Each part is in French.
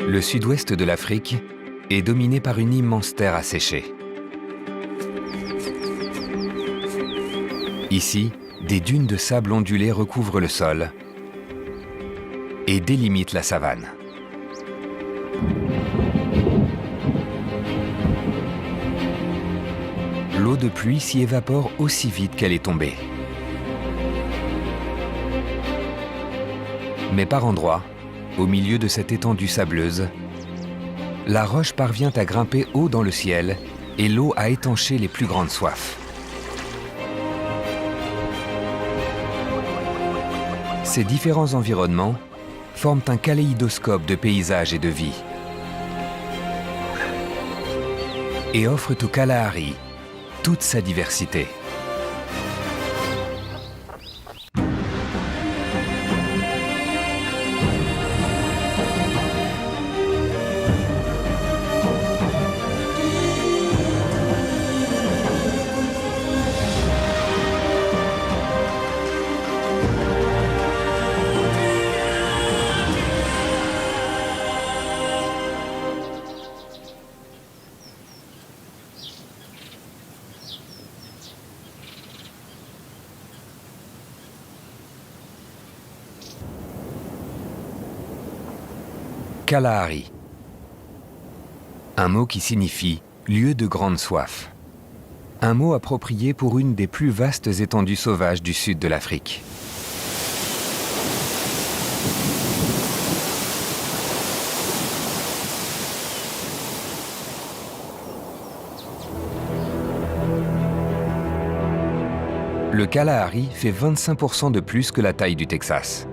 Le sud-ouest de l'Afrique est dominé par une immense terre asséchée. Ici, des dunes de sable ondulé recouvrent le sol et délimitent la savane. L'eau de pluie s'y évapore aussi vite qu'elle est tombée. Mais par endroits, au milieu de cette étendue sableuse, la roche parvient à grimper haut dans le ciel et l'eau a étanché les plus grandes soifs. Ces différents environnements forment un kaléidoscope de paysages et de vie et offrent au Kalahari toute sa diversité. Kalahari, un mot qui signifie « lieu de grande soif », un mot approprié pour une des plus vastes étendues sauvages du sud de l'Afrique. Le Kalahari fait 25% de plus que la taille du Texas.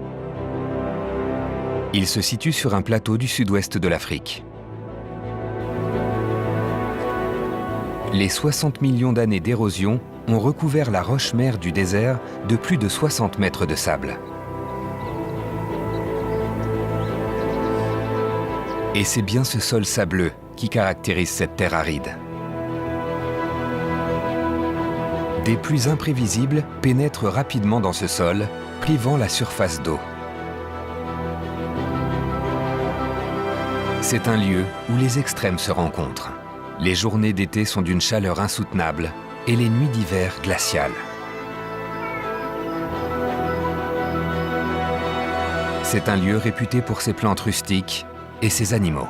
Il se situe sur un plateau du sud-ouest de l'Afrique. Les 60 millions d'années d'érosion ont recouvert la roche-mère du désert de plus de 60 mètres de sable. Et c'est bien ce sol sableux qui caractérise cette terre aride. Des pluies imprévisibles pénètrent rapidement dans ce sol, privant la surface d'eau. C'est un lieu où les extrêmes se rencontrent. Les journées d'été sont d'une chaleur insoutenable et les nuits d'hiver glaciales. C'est un lieu réputé pour ses plantes rustiques et ses animaux.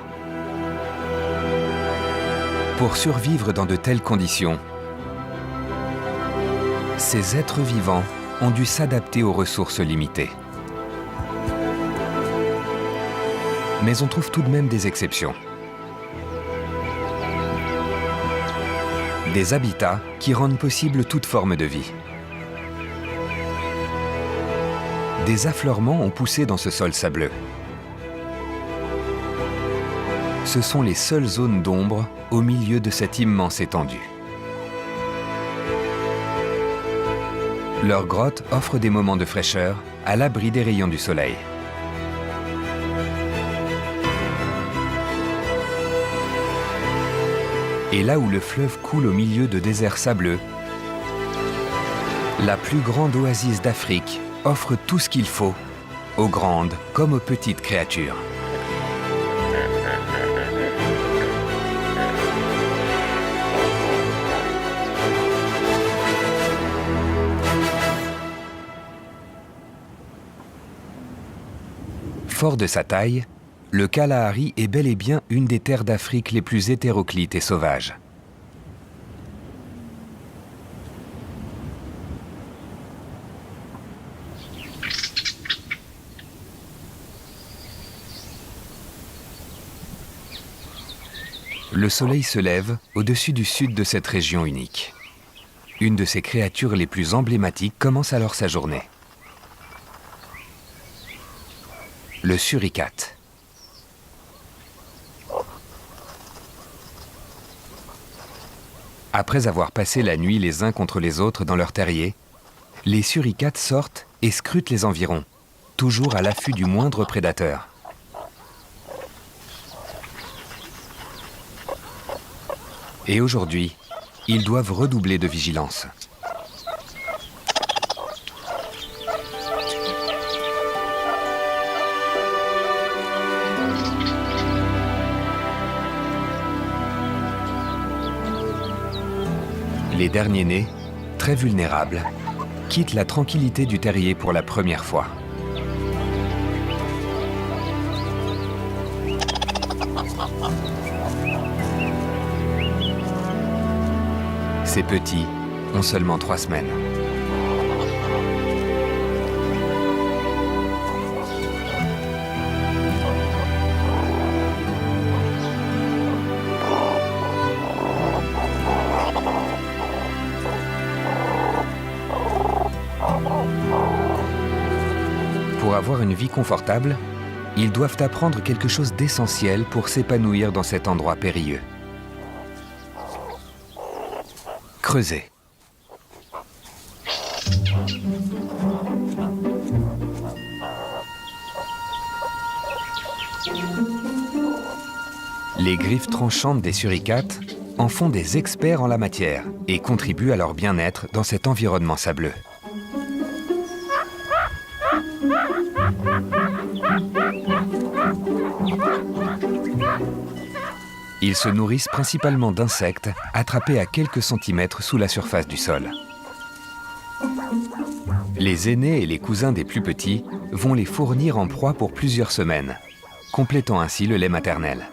Pour survivre dans de telles conditions, ces êtres vivants ont dû s'adapter aux ressources limitées. Mais on trouve tout de même des exceptions. Des habitats qui rendent possible toute forme de vie. Des affleurements ont poussé dans ce sol sableux. Ce sont les seules zones d'ombre au milieu de cette immense étendue. Leurs grottes offrent des moments de fraîcheur à l'abri des rayons du soleil. Et là où le fleuve coule au milieu de déserts sableux, la plus grande oasis d'Afrique offre tout ce qu'il faut, aux grandes comme aux petites créatures. Fort de sa taille, le Kalahari est bel et bien une des terres d'Afrique les plus hétéroclites et sauvages. Le soleil se lève au-dessus du sud de cette région unique. Une de ses créatures les plus emblématiques commence alors sa journée. Le suricate. Après avoir passé la nuit les uns contre les autres dans leur terrier, les suricates sortent et scrutent les environs, toujours à l'affût du moindre prédateur. Et aujourd'hui, ils doivent redoubler de vigilance. Les derniers nés, très vulnérables, quittent la tranquillité du terrier pour la première fois. Ces petits ont seulement 3 semaines. Pour avoir une vie confortable, ils doivent apprendre quelque chose d'essentiel pour s'épanouir dans cet endroit périlleux. Creuser. Les griffes tranchantes des suricates en font des experts en la matière et contribuent à leur bien-être dans cet environnement sableux. Ils se nourrissent principalement d'insectes attrapés à quelques centimètres sous la surface du sol. Les aînés et les cousins des plus petits vont les fournir en proie pour plusieurs semaines, complétant ainsi le lait maternel.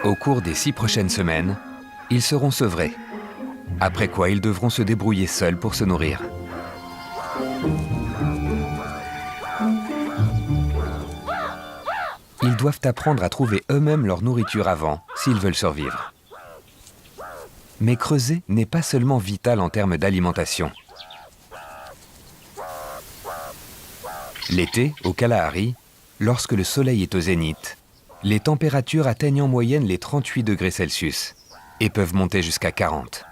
Au cours des 6 prochaines semaines, ils seront sevrés, après quoi ils devront se débrouiller seuls pour se nourrir. Ils doivent apprendre à trouver eux-mêmes leur nourriture avant, s'ils veulent survivre. Mais creuser n'est pas seulement vital en termes d'alimentation. L'été, au Kalahari, lorsque le soleil est au zénith, les températures atteignent en moyenne les 38 degrés Celsius et peuvent monter jusqu'à 40.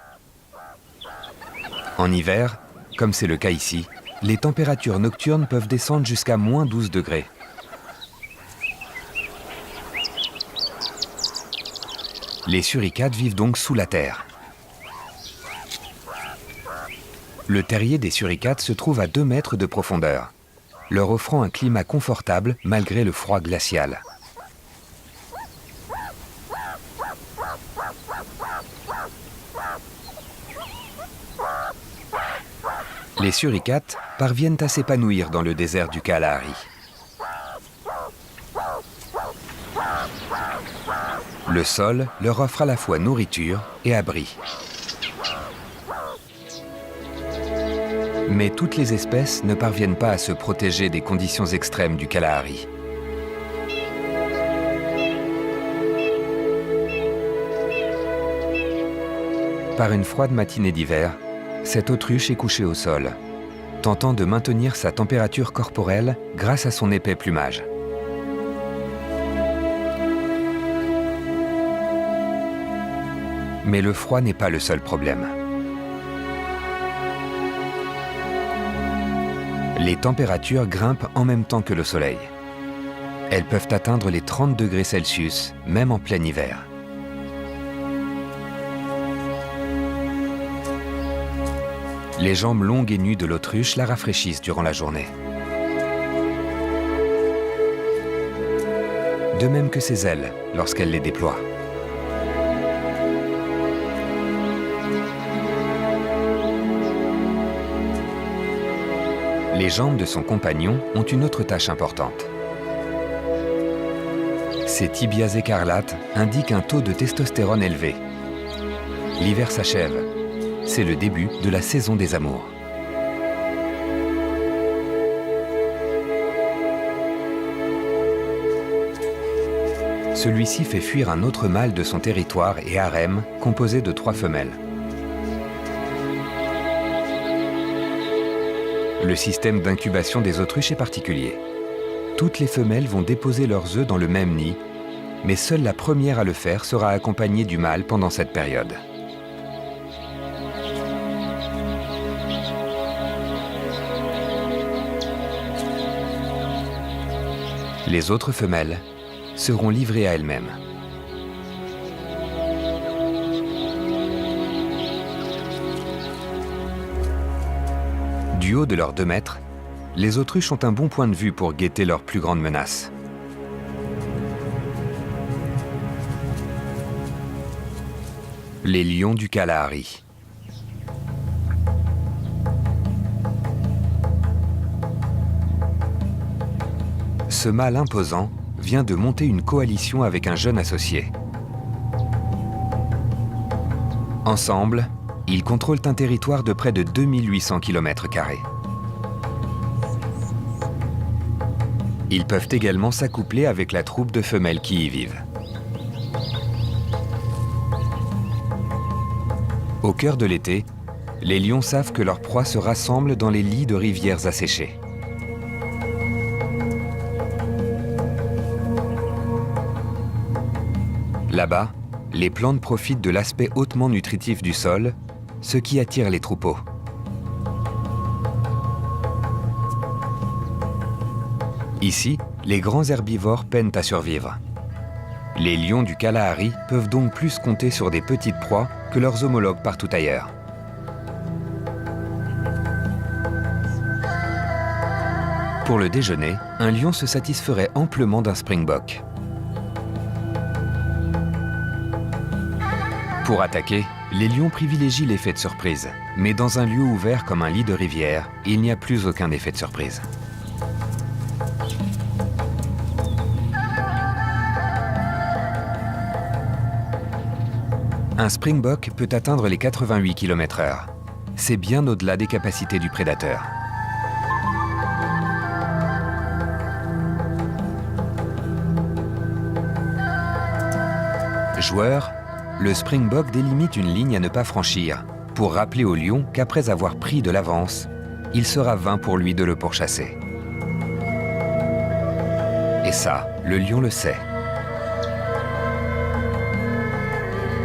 En hiver, comme c'est le cas ici, les températures nocturnes peuvent descendre jusqu'à moins 12 degrés. Les suricates vivent donc sous la terre. Le terrier des suricates se trouve à 2 mètres de profondeur, leur offrant un climat confortable malgré le froid glacial. Les suricates parviennent à s'épanouir dans le désert du Kalahari. Le sol leur offre à la fois nourriture et abri. Mais toutes les espèces ne parviennent pas à se protéger des conditions extrêmes du Kalahari. Par une froide matinée d'hiver, cette autruche est couchée au sol, tentant de maintenir sa température corporelle grâce à son épais plumage. Mais le froid n'est pas le seul problème. Les températures grimpent en même temps que le soleil. Elles peuvent atteindre les 30 degrés Celsius, même en plein hiver. Les jambes longues et nues de l'autruche la rafraîchissent durant la journée. De même que ses ailes lorsqu'elle les déploie. Les jambes de son compagnon ont une autre tâche importante. Ses tibias écarlates indiquent un taux de testostérone élevé. L'hiver s'achève. C'est le début de la saison des amours. Celui-ci fait fuir un autre mâle de son territoire et harem composé de 3 femelles. Le système d'incubation des autruches est particulier. Toutes les femelles vont déposer leurs œufs dans le même nid, mais seule la première à le faire sera accompagnée du mâle pendant cette période. Les autres femelles seront livrées à elles-mêmes. Du Du haut de leurs 2 mètres, les autruches ont un bon point de vue pour guetter leurs plus grandes menaces. Les lions du Kalahari. Ce mâle imposant vient de monter une coalition avec un jeune associé. Ensemble, ils contrôlent un territoire de près de 2800 km². Ils peuvent également s'accoupler avec la troupe de femelles qui y vivent. Au cœur de l'été, les lions savent que leurs proies se rassemblent dans les lits de rivières asséchées. Là-bas, les plantes profitent de l'aspect hautement nutritif du sol, ce qui attire les troupeaux. Ici, les grands herbivores peinent à survivre. Les lions du Kalahari peuvent donc plus compter sur des petites proies que leurs homologues partout ailleurs. Pour le déjeuner, un lion se satisferait amplement d'un springbok. Pour attaquer, les lions privilégient l'effet de surprise. Mais dans un lieu ouvert comme un lit de rivière, il n'y a plus aucun effet de surprise. Un springbok peut atteindre les 88 km/h. C'est bien au-delà des capacités du prédateur. Joueur, le springbok délimite une ligne à ne pas franchir pour rappeler au lion qu'après avoir pris de l'avance, il sera vain pour lui de le pourchasser. Et ça, le lion le sait.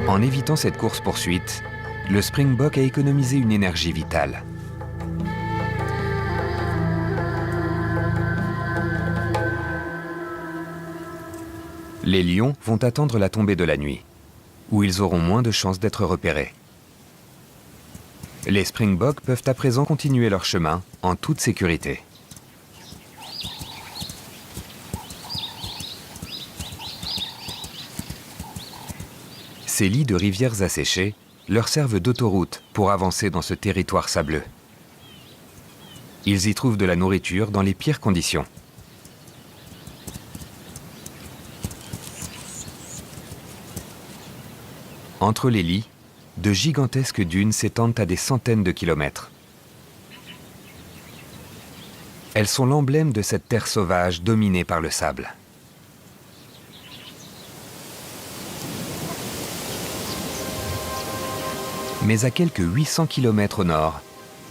En évitant cette course-poursuite, le springbok a économisé une énergie vitale. Les lions vont attendre la tombée de la nuit, où ils auront moins de chances d'être repérés. Les springboks peuvent à présent continuer leur chemin en toute sécurité. Ces lits de rivières asséchées leur servent d'autoroute pour avancer dans ce territoire sableux. Ils y trouvent de la nourriture dans les pires conditions. Entre les lits, de gigantesques dunes s'étendent à des centaines de kilomètres. Elles sont l'emblème de cette terre sauvage dominée par le sable. Mais à quelques 800 km au nord,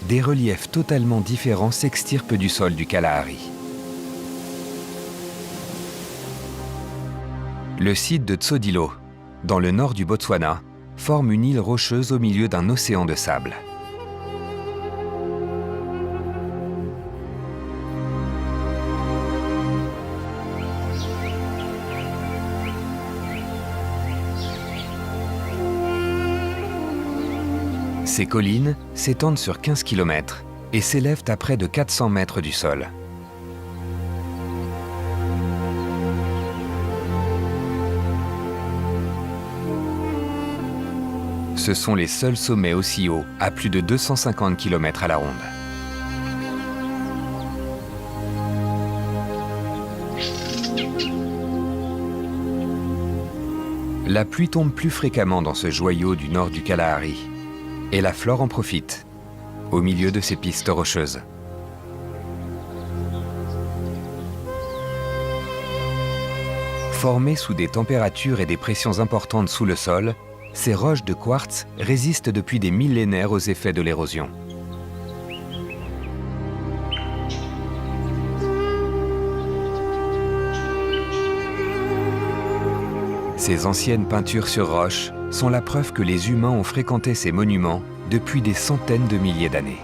des reliefs totalement différents s'extirpent du sol du Kalahari. Le site de Tsodilo, dans le nord du Botswana, forme une île rocheuse au milieu d'un océan de sable. Ces collines s'étendent sur 15 km et s'élèvent à près de 400 mètres du sol. Ce sont les seuls sommets aussi hauts, à plus de 250 km à la ronde. La pluie tombe plus fréquemment dans ce joyau du nord du Kalahari. Et la flore en profite, au milieu de ces pistes rocheuses. Formées sous des températures et des pressions importantes sous le sol, ces roches de quartz résistent depuis des millénaires aux effets de l'érosion. Ces anciennes peintures sur roche sont la preuve que les humains ont fréquenté ces monuments depuis des centaines de milliers d'années.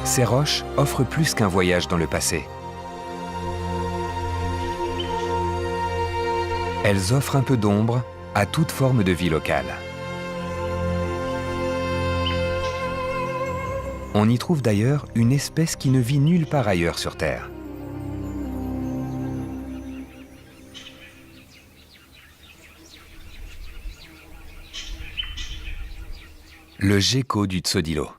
Ces roches offrent plus qu'un voyage dans le passé. Elles offrent un peu d'ombre à toute forme de vie locale. On y trouve d'ailleurs une espèce qui ne vit nulle part ailleurs sur Terre. Le gecko du Tsodilo.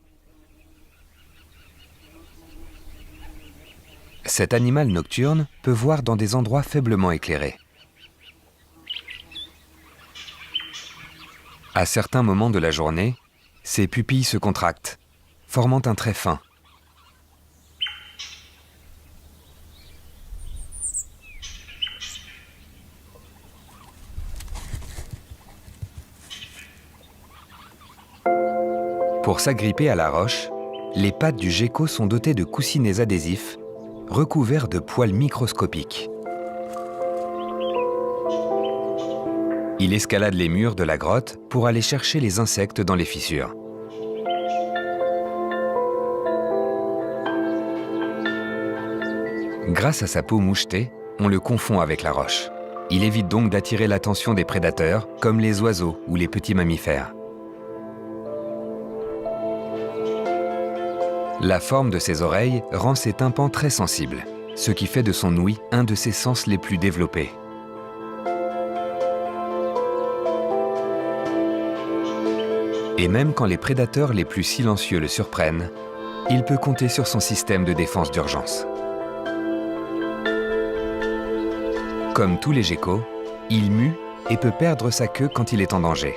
Cet animal nocturne peut voir dans des endroits faiblement éclairés. À certains moments de la journée, ses pupilles se contractent, formant un trait fin. Pour s'agripper à la roche, les pattes du gecko sont dotées de coussinets adhésifs recouverts de poils microscopiques. Il escalade les murs de la grotte pour aller chercher les insectes dans les fissures. Grâce à sa peau mouchetée, on le confond avec la roche. Il évite donc d'attirer l'attention des prédateurs comme les oiseaux ou les petits mammifères. La forme de ses oreilles rend ses tympans très sensibles, ce qui fait de son ouïe un de ses sens les plus développés. Et même quand les prédateurs les plus silencieux le surprennent, il peut compter sur son système de défense d'urgence. Comme tous les geckos, il mue et peut perdre sa queue quand il est en danger.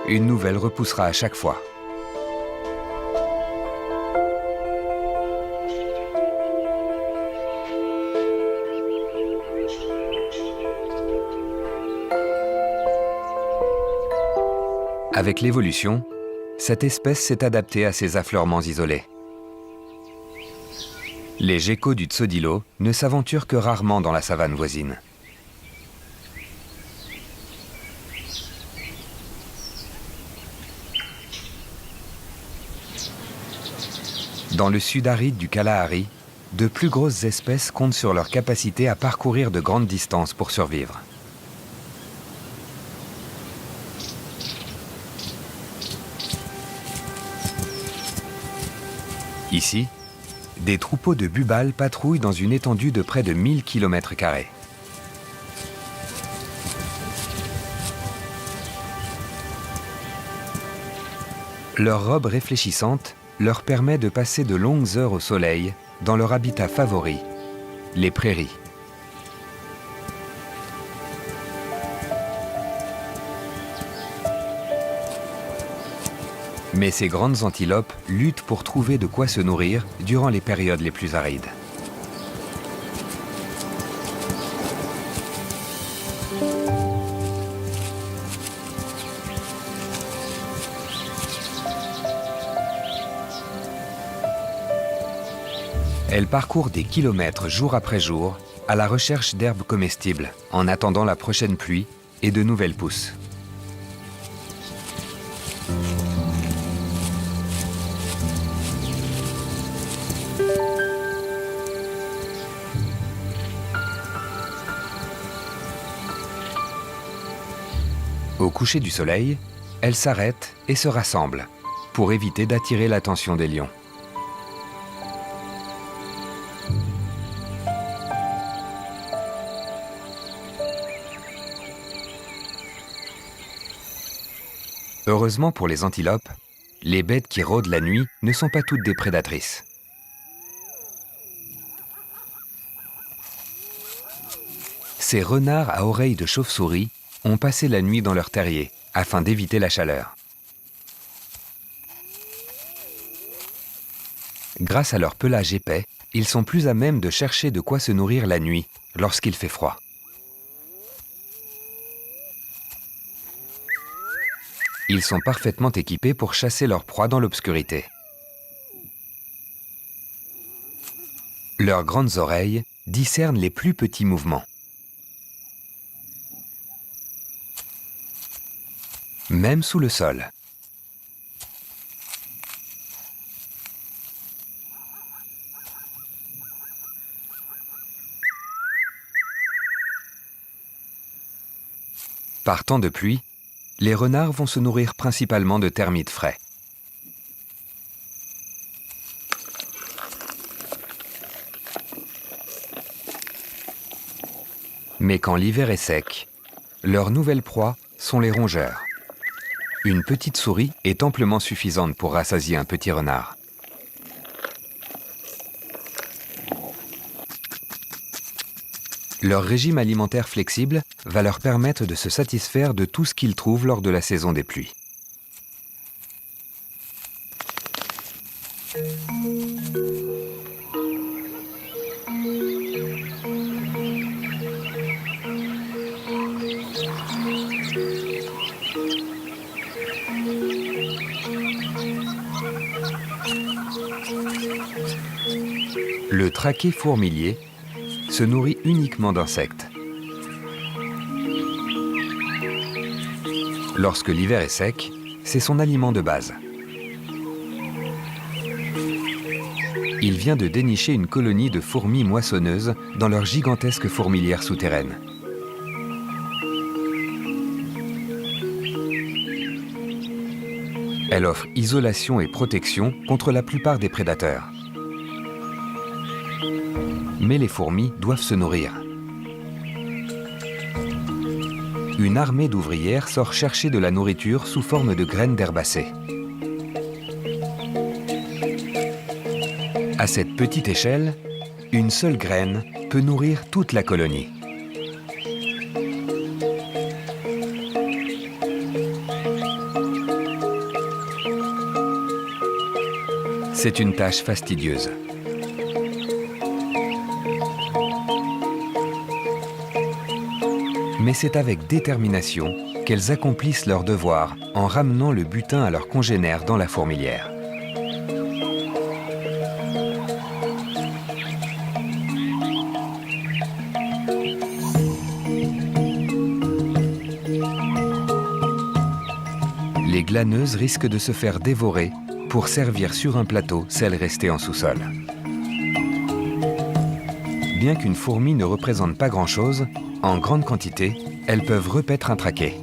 Une nouvelle repoussera à chaque fois. Avec l'évolution, cette espèce s'est adaptée à ces affleurements isolés. Les geckos du Tsodilo ne s'aventurent que rarement dans la savane voisine. Dans le sud aride du Kalahari, de plus grosses espèces comptent sur leur capacité à parcourir de grandes distances pour survivre. Ici, des troupeaux de bubales patrouillent dans une étendue de près de 1000 km². Leur robe réfléchissante leur permet de passer de longues heures au soleil dans leur habitat favori, les prairies. Mais ces grandes antilopes luttent pour trouver de quoi se nourrir durant les périodes les plus arides. Elles parcourent des kilomètres jour après jour à la recherche d'herbes comestibles en attendant la prochaine pluie et de nouvelles pousses. Au coucher du soleil, elles s'arrêtent et se rassemblent pour éviter d'attirer l'attention des lions. Heureusement pour les antilopes, les bêtes qui rôdent la nuit ne sont pas toutes des prédatrices. Ces renards à oreilles de chauve-souris ont passé la nuit dans leur terrier afin d'éviter la chaleur. Grâce à leur pelage épais, ils sont plus à même de chercher de quoi se nourrir la nuit lorsqu'il fait froid. Ils sont parfaitement équipés pour chasser leur proie dans l'obscurité. Leurs grandes oreilles discernent les plus petits mouvements. Même sous le sol. Par temps de pluie, les renards vont se nourrir principalement de termites frais. Mais quand l'hiver est sec, leur nouvelle proie sont les rongeurs. Une petite souris est amplement suffisante pour rassasier un petit renard. Leur régime alimentaire flexible va leur permettre de se satisfaire de tout ce qu'ils trouvent lors de la saison des pluies. Le traquet fourmilier se nourrit uniquement d'insectes. Lorsque l'hiver est sec, c'est son aliment de base. Il vient de dénicher une colonie de fourmis moissonneuses dans leur gigantesque fourmilière souterraine. Elle offre isolation et protection contre la plupart des prédateurs. Mais les fourmis doivent se nourrir. Une armée d'ouvrières sort chercher de la nourriture sous forme de graines d'herbacées. À cette petite échelle, une seule graine peut nourrir toute la colonie. C'est une tâche fastidieuse. Mais c'est avec détermination qu'elles accomplissent leur devoir en ramenant le butin à leurs congénères dans la fourmilière. Les glaneuses risquent de se faire dévorer pour servir sur un plateau celles restées en sous-sol. Bien qu'une fourmi ne représente pas grand-chose, en grande quantité, elles peuvent repaître un traquet.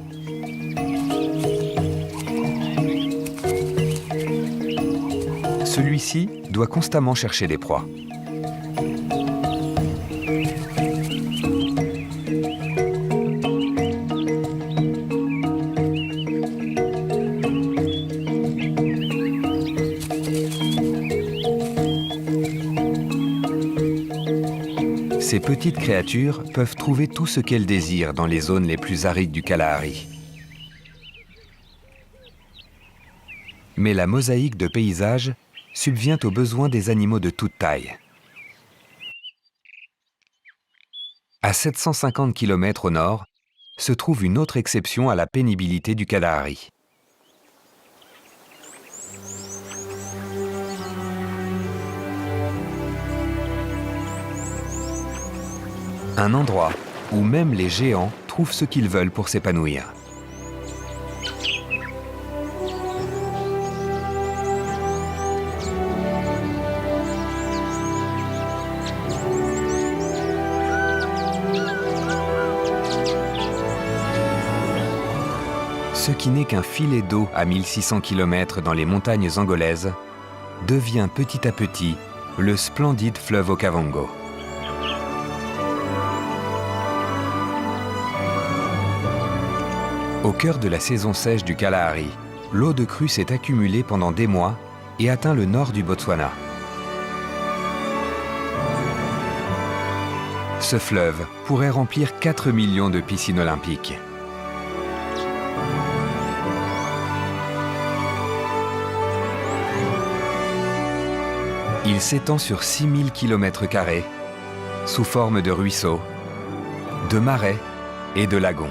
Celui-ci doit constamment chercher des proies. Ces petites créatures peuvent trouver tout ce qu'elles désirent dans les zones les plus arides du Kalahari. Mais la mosaïque de paysages subvient aux besoins des animaux de toute taille. À 750 km au nord, se trouve une autre exception à la pénibilité du Kalahari. Un endroit où même les géants trouvent ce qu'ils veulent pour s'épanouir. Ce qui n'est qu'un filet d'eau à 1600 km dans les montagnes angolaises devient petit à petit le splendide fleuve Okavango. Au cœur de la saison sèche du Kalahari, l'eau de crue s'est accumulée pendant des mois et atteint le nord du Botswana. Ce fleuve pourrait remplir 4 millions de piscines olympiques. Il s'étend sur 6000 km² sous forme de ruisseaux, de marais et de lagons.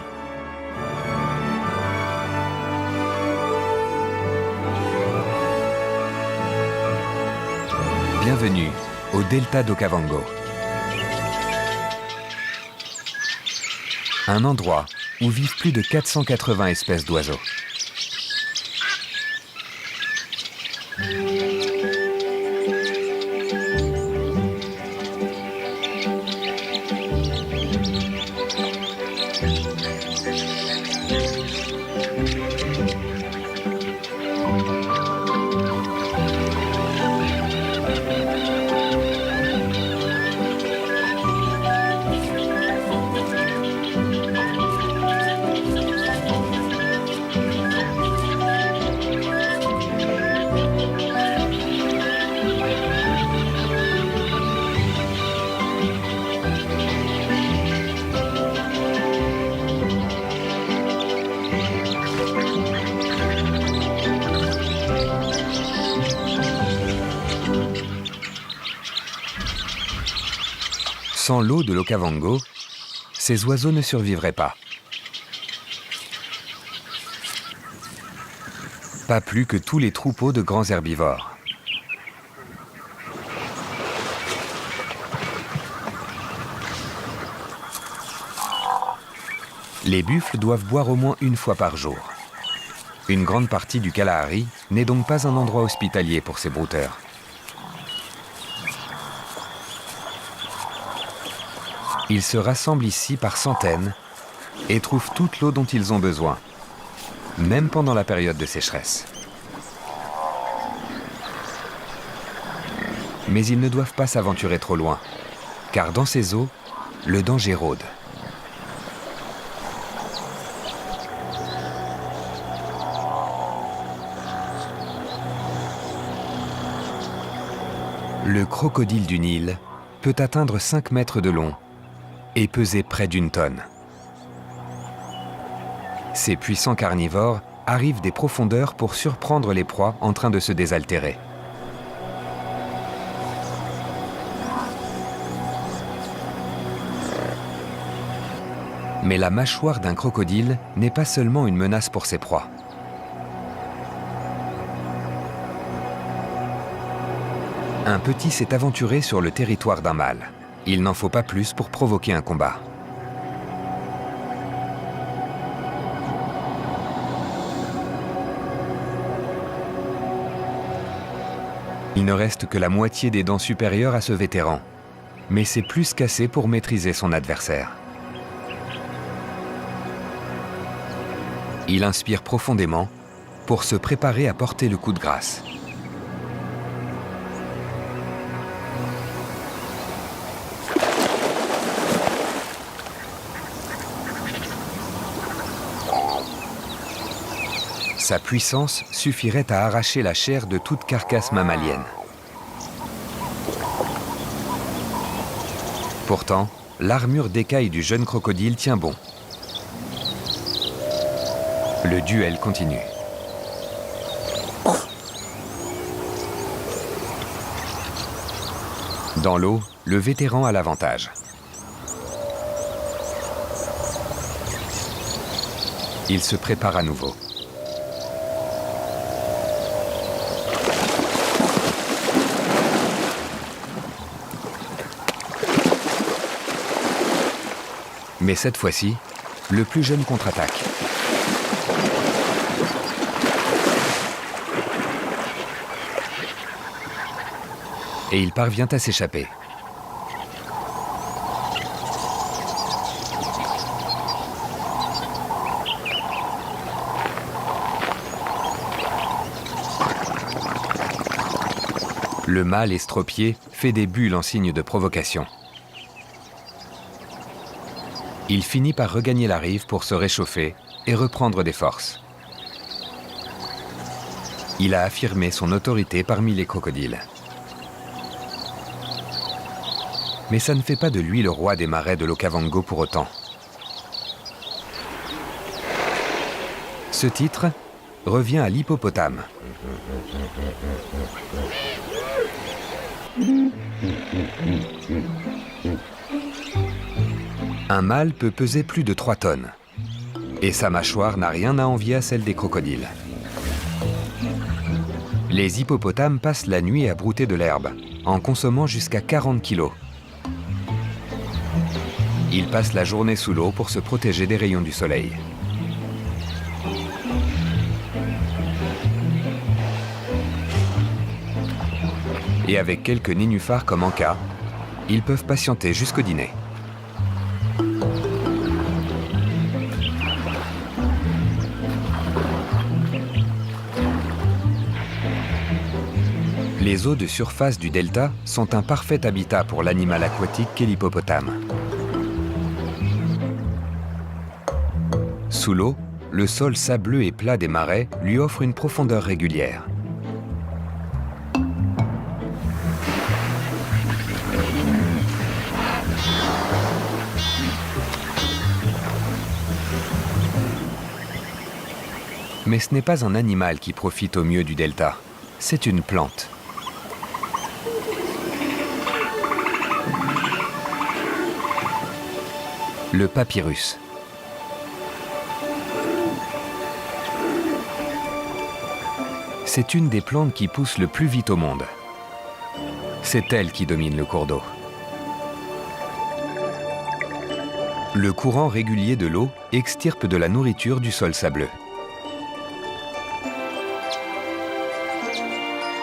Bienvenue au delta d'Okavango. Un endroit où vivent plus de 480 espèces d'oiseaux. Sans l'eau de l'Okavango, ces oiseaux ne survivraient pas. Pas plus que tous les troupeaux de grands herbivores. Les buffles doivent boire au moins une fois par jour. Une grande partie du Kalahari n'est donc pas un endroit hospitalier pour ces brouteurs. Ils se rassemblent ici par centaines et trouvent toute l'eau dont ils ont besoin, même pendant la période de sécheresse. Mais ils ne doivent pas s'aventurer trop loin, car dans ces eaux, le danger rôde. Le crocodile du Nil peut atteindre 5 mètres de long et peser près d'1 tonne. Ces puissants carnivores arrivent des profondeurs pour surprendre les proies en train de se désaltérer. Mais la mâchoire d'un crocodile n'est pas seulement une menace pour ses proies. Un petit s'est aventuré sur le territoire d'un mâle. Il n'en faut pas plus pour provoquer un combat. Il ne reste que la moitié des dents supérieures à ce vétéran, mais c'est plus qu'assez pour maîtriser son adversaire. Il inspire profondément pour se préparer à porter le coup de grâce. Sa puissance suffirait à arracher la chair de toute carcasse mammalienne. Pourtant, l'armure d'écaille du jeune crocodile tient bon. Le duel continue. Dans l'eau, le vétéran a l'avantage. Il se prépare à nouveau. Mais cette fois-ci, le plus jeune contre-attaque. Et il parvient à s'échapper. Le mâle estropié fait des bulles en signe de provocation. Il finit par regagner la rive pour se réchauffer et reprendre des forces. Il a affirmé son autorité parmi les crocodiles. Mais ça ne fait pas de lui le roi des marais de l'Okavango pour autant. Ce titre revient à l'hippopotame. Un mâle peut peser plus de 3 tonnes. Et sa mâchoire n'a rien à envier à celle des crocodiles. Les hippopotames passent la nuit à brouter de l'herbe, en consommant jusqu'à 40 kilos. Ils passent la journée sous l'eau pour se protéger des rayons du soleil. Et avec quelques nénuphars comme en cas, ils peuvent patienter jusqu'au dîner. Les eaux de surface du delta sont un parfait habitat pour l'animal aquatique qu'est l'hippopotame. Sous l'eau, le sol sableux et plat des marais lui offre une profondeur régulière. Mais ce n'est pas un animal qui profite au mieux du delta, c'est une plante. Le papyrus. C'est une des plantes qui pousse le plus vite au monde. C'est elle qui domine le cours d'eau. Le courant régulier de l'eau extirpe de la nourriture du sol sableux.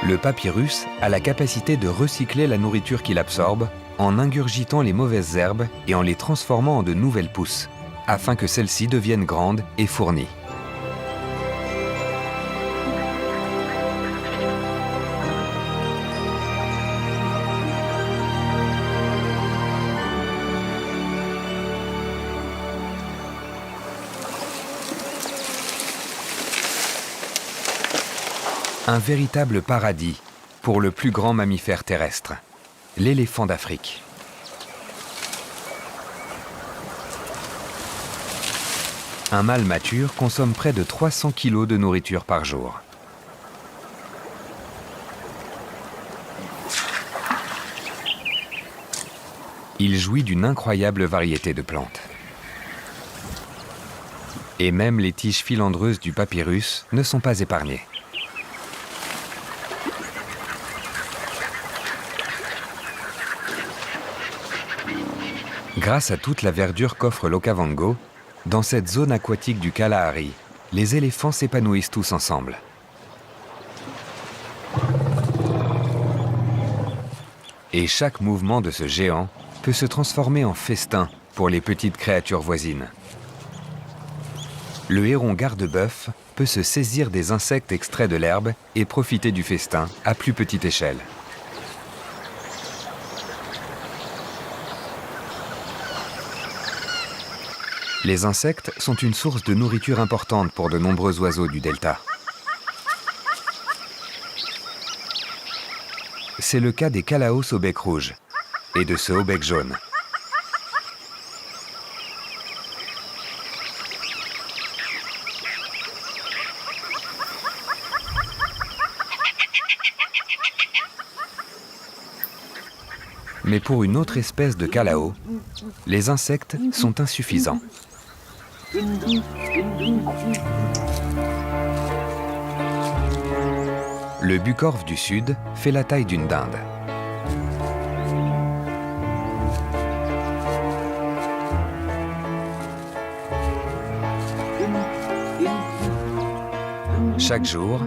Le papyrus a la capacité de recycler la nourriture qu'il absorbe en ingurgitant les mauvaises herbes et en les transformant en de nouvelles pousses, afin que celles-ci deviennent grandes et fournies. Un véritable paradis pour le plus grand mammifère terrestre, l'éléphant d'Afrique. Un mâle mature consomme près de 300 kg de nourriture par jour. Il jouit d'une incroyable variété de plantes. Et même les tiges filandreuses du papyrus ne sont pas épargnées. Grâce à toute la verdure qu'offre l'Okavango, dans cette zone aquatique du Kalahari, les éléphants s'épanouissent tous ensemble. Et chaque mouvement de ce géant peut se transformer en festin pour les petites créatures voisines. Le héron garde-bœuf peut se saisir des insectes extraits de l'herbe et profiter du festin à plus petite échelle. Les insectes sont une source de nourriture importante pour de nombreux oiseaux du delta. C'est le cas des calaos au bec rouge et de ceux au bec jaune. Mais pour une autre espèce de calao, les insectes sont insuffisants. Le bucorfe du Sud fait la taille d'une dinde. Chaque jour,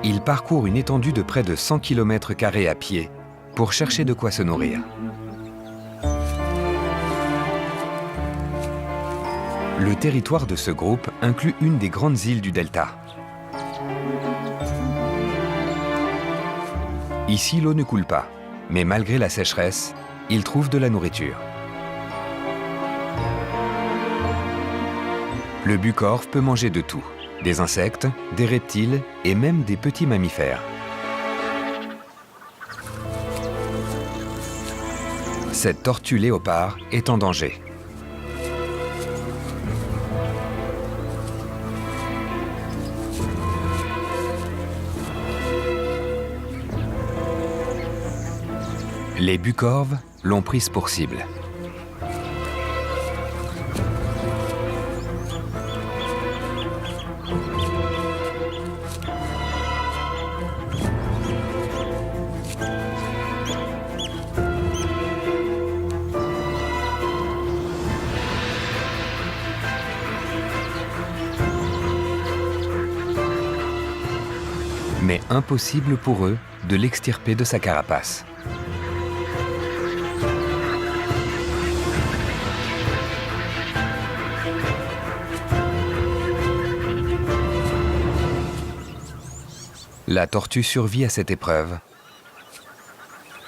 il parcourt une étendue de près de 100 km² à pied pour chercher de quoi se nourrir. Le territoire de ce groupe inclut une des grandes îles du delta. Ici, l'eau ne coule pas, mais malgré la sécheresse, ils trouvent de la nourriture. Le bucorfe peut manger de tout, des insectes, des reptiles et même des petits mammifères. Cette tortue léopard est en danger. Les bucorves l'ont prise pour cible. Mais impossible pour eux de l'extirper de sa carapace. La tortue survit à cette épreuve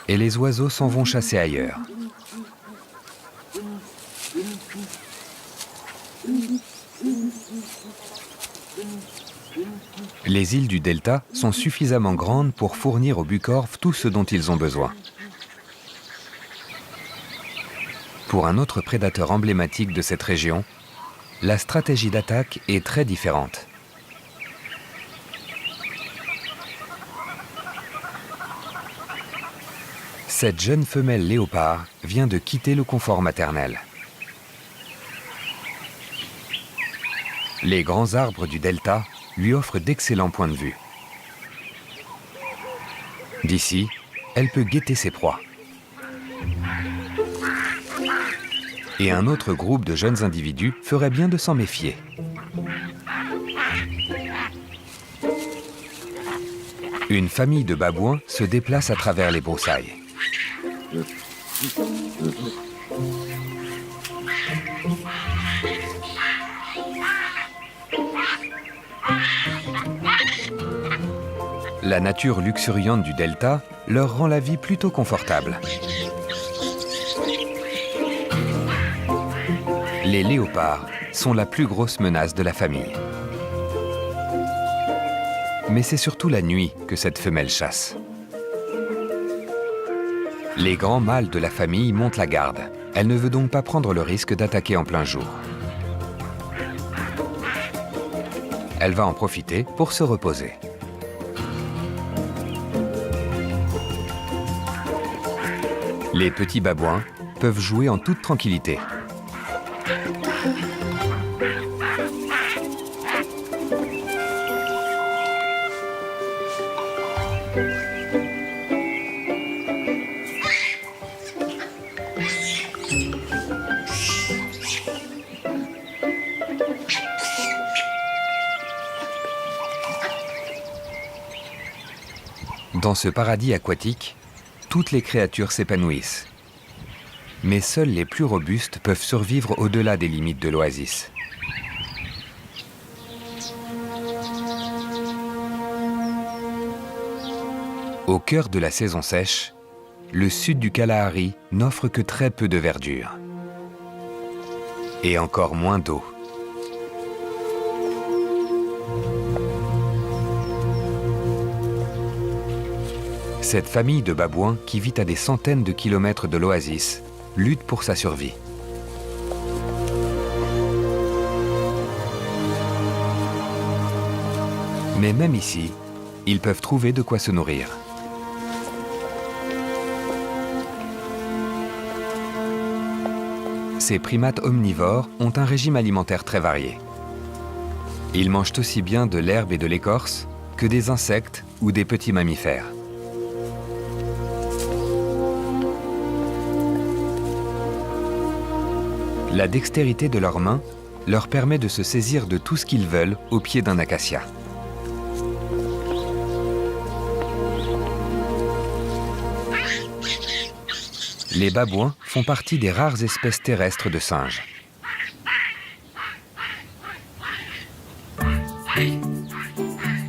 et les oiseaux s'en vont chasser ailleurs. Les îles du delta sont suffisamment grandes pour fournir aux bucorfes tout ce dont ils ont besoin. Pour un autre prédateur emblématique de cette région, la stratégie d'attaque est très différente. Cette jeune femelle léopard vient de quitter le confort maternel. Les grands arbres du delta lui offrent d'excellents points de vue. D'ici, elle peut guetter ses proies. Et un autre groupe de jeunes individus ferait bien de s'en méfier. Une famille de babouins se déplace à travers les broussailles. La nature luxuriante du delta leur rend la vie plutôt confortable. Les léopards sont la plus grosse menace de la famille. Mais c'est surtout la nuit que cette femelle chasse. Les grands mâles de la famille montent la garde. Elle ne veut donc pas prendre le risque d'attaquer en plein jour. Elle va en profiter pour se reposer. Les petits babouins peuvent jouer en toute tranquillité. Dans ce paradis aquatique, toutes les créatures s'épanouissent. Mais seuls les plus robustes peuvent survivre au-delà des limites de l'oasis. Au cœur de la saison sèche, le sud du Kalahari n'offre que très peu de verdure. Et encore moins d'eau. Cette famille de babouins, qui vit à des centaines de kilomètres de l'oasis, lutte pour sa survie. Mais même ici, ils peuvent trouver de quoi se nourrir. Ces primates omnivores ont un régime alimentaire très varié. Ils mangent aussi bien de l'herbe et de l'écorce que des insectes ou des petits mammifères. La dextérité de leurs mains leur permet de se saisir de tout ce qu'ils veulent au pied d'un acacia. Les babouins font partie des rares espèces terrestres de singes.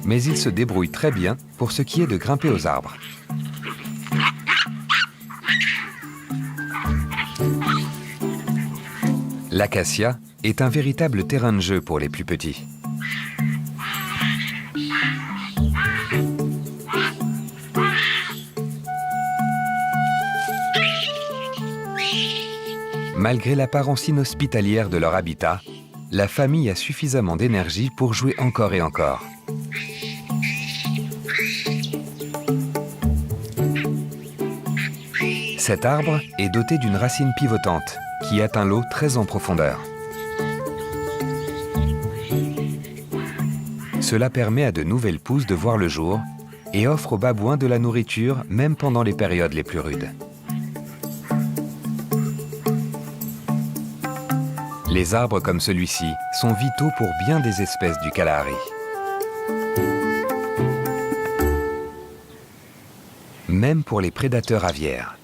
Mais ils se débrouillent très bien pour ce qui est de grimper aux arbres. L'acacia est un véritable terrain de jeu pour les plus petits. Malgré l'apparence inhospitalière de leur habitat, la famille a suffisamment d'énergie pour jouer encore et encore. Cet arbre est doté d'une racine pivotante qui atteint l'eau très en profondeur. Cela permet à de nouvelles pousses de voir le jour et offre aux babouins de la nourriture même pendant les périodes les plus rudes. Les arbres comme celui-ci sont vitaux pour bien des espèces du Kalahari. Même pour les prédateurs aviaires.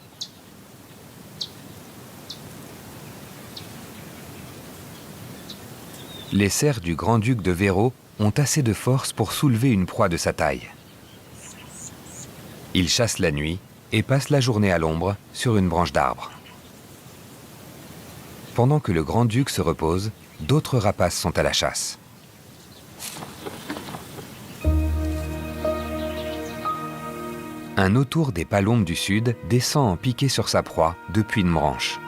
Les cerfs du grand-duc de Véro ont assez de force pour soulever une proie de sa taille. Ils chassent la nuit et passent la journée à l'ombre sur une branche d'arbre. Pendant que le grand-duc se repose, d'autres rapaces sont à la chasse. Un autour des palombes du sud descend en piqué sur sa proie depuis une branche.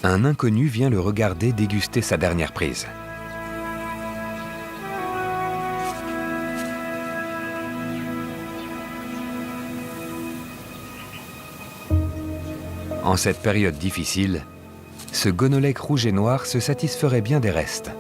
Un inconnu vient le regarder déguster sa dernière prise. En cette période difficile, ce gonolègue rouge et noir se satisferait bien des restes.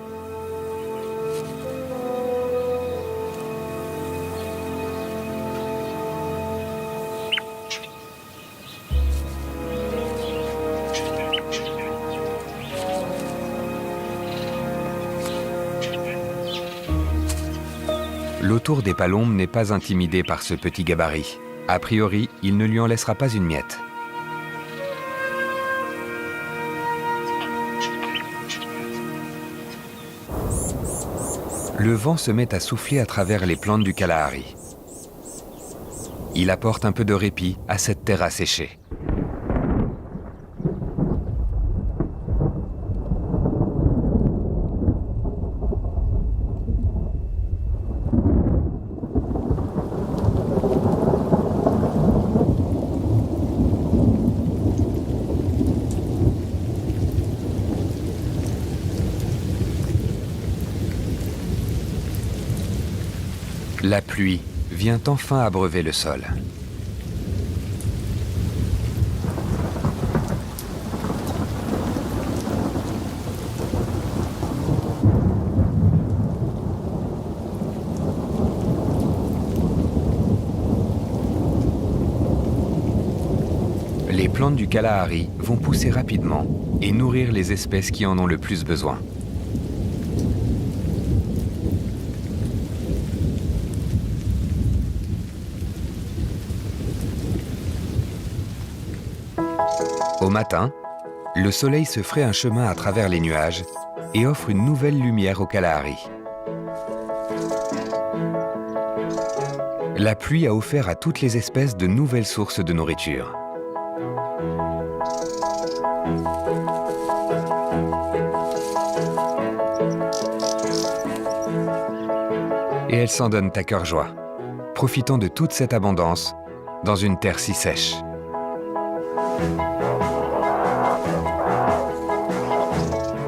L'autour des palombes n'est pas intimidé par ce petit gabarit. A priori, il ne lui en laissera pas une miette. Le vent se met à souffler à travers les plantes du Kalahari. Il apporte un peu de répit à cette terre asséchée. La pluie vient enfin abreuver le sol. Les plantes du Kalahari vont pousser rapidement et nourrir les espèces qui en ont le plus besoin. Au matin, le soleil se fraye un chemin à travers les nuages et offre une nouvelle lumière au Kalahari. La pluie a offert à toutes les espèces de nouvelles sources de nourriture. Et elles s'en donnent à cœur joie, profitant de toute cette abondance dans une terre si sèche.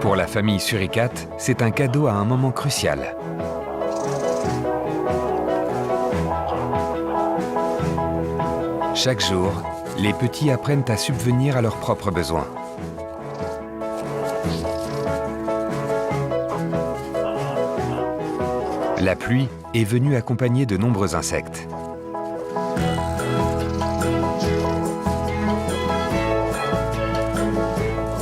Pour la famille suricate, c'est un cadeau à un moment crucial. Chaque jour, les petits apprennent à subvenir à leurs propres besoins. La pluie est venue accompagnée de nombreux insectes.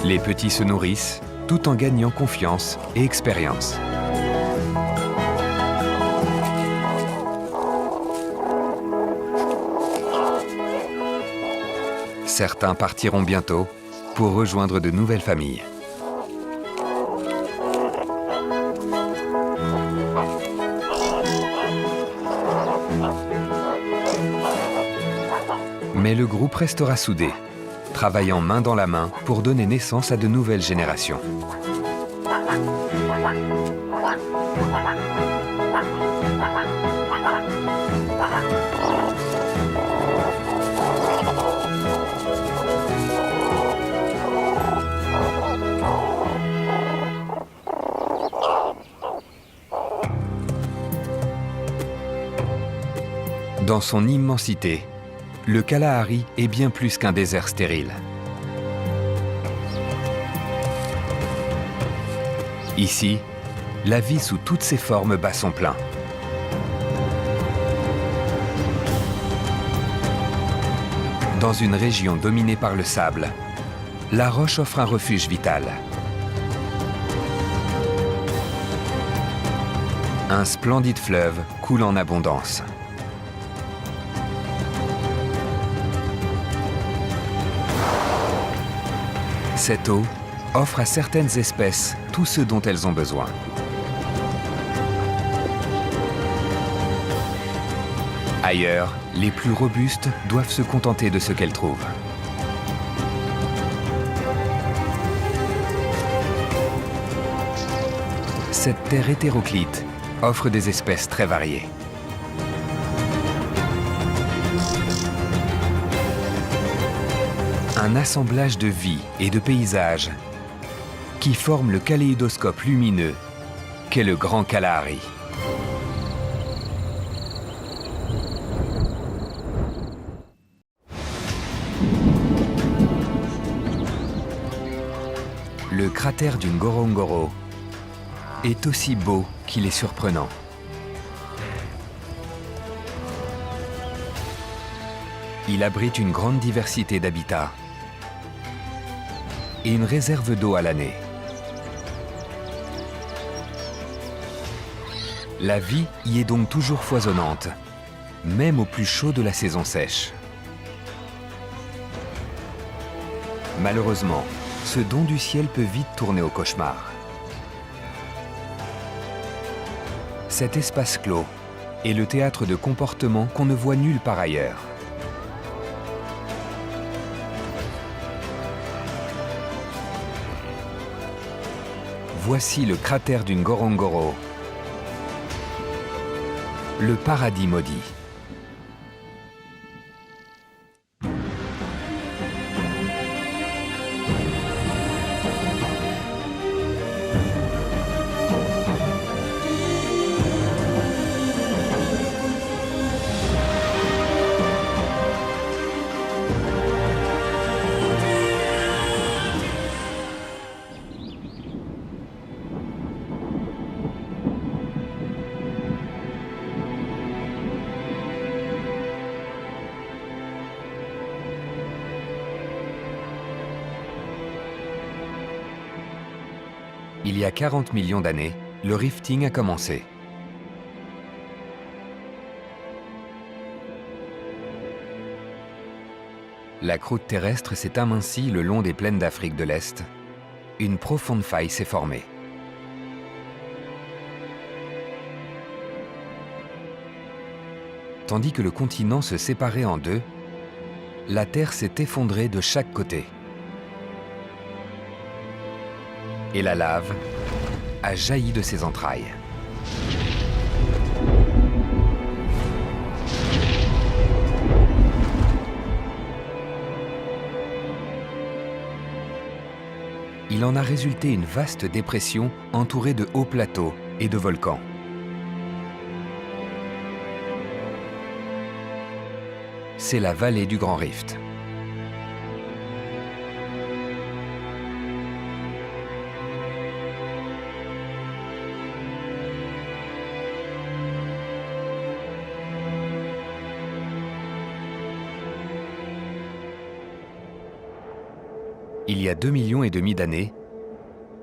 Les petits se nourrissent tout en gagnant confiance et expérience. Certains partiront bientôt pour rejoindre de nouvelles familles. Mais le groupe restera soudé, travaillant main dans la main pour donner naissance à de nouvelles générations. Dans son immensité, le Kalahari est bien plus qu'un désert stérile. Ici, la vie sous toutes ses formes bat son plein. Dans une région dominée par le sable, la roche offre un refuge vital. Un splendide fleuve coule en abondance. Cette eau offre à certaines espèces tout ce dont elles ont besoin. Ailleurs, les plus robustes doivent se contenter de ce qu'elles trouvent. Cette terre hétéroclite offre des espèces très variées. Un assemblage de vie et de paysages qui forment le kaléidoscope lumineux qu'est le Grand Kalahari. Le cratère du Ngorongoro est aussi beau qu'il est surprenant. Il abrite une grande diversité d'habitats et une réserve d'eau à l'année. La vie y est donc toujours foisonnante, même au plus chaud de la saison sèche. Malheureusement, ce don du ciel peut vite tourner au cauchemar. Cet espace clos est le théâtre de comportements qu'on ne voit nulle part ailleurs. Voici le cratère du Ngorongoro, le paradis maudit. Il y a 40 millions d'années, le rifting a commencé. La croûte terrestre s'est amincie le long des plaines d'Afrique de l'Est. Une profonde faille s'est formée. Tandis que le continent se séparait en deux, la Terre s'est effondrée de chaque côté. Et la lave a jailli de ses entrailles. Il en a résulté une vaste dépression entourée de hauts plateaux et de volcans. C'est la vallée du Grand Rift. Il y a 2,5 millions d'années,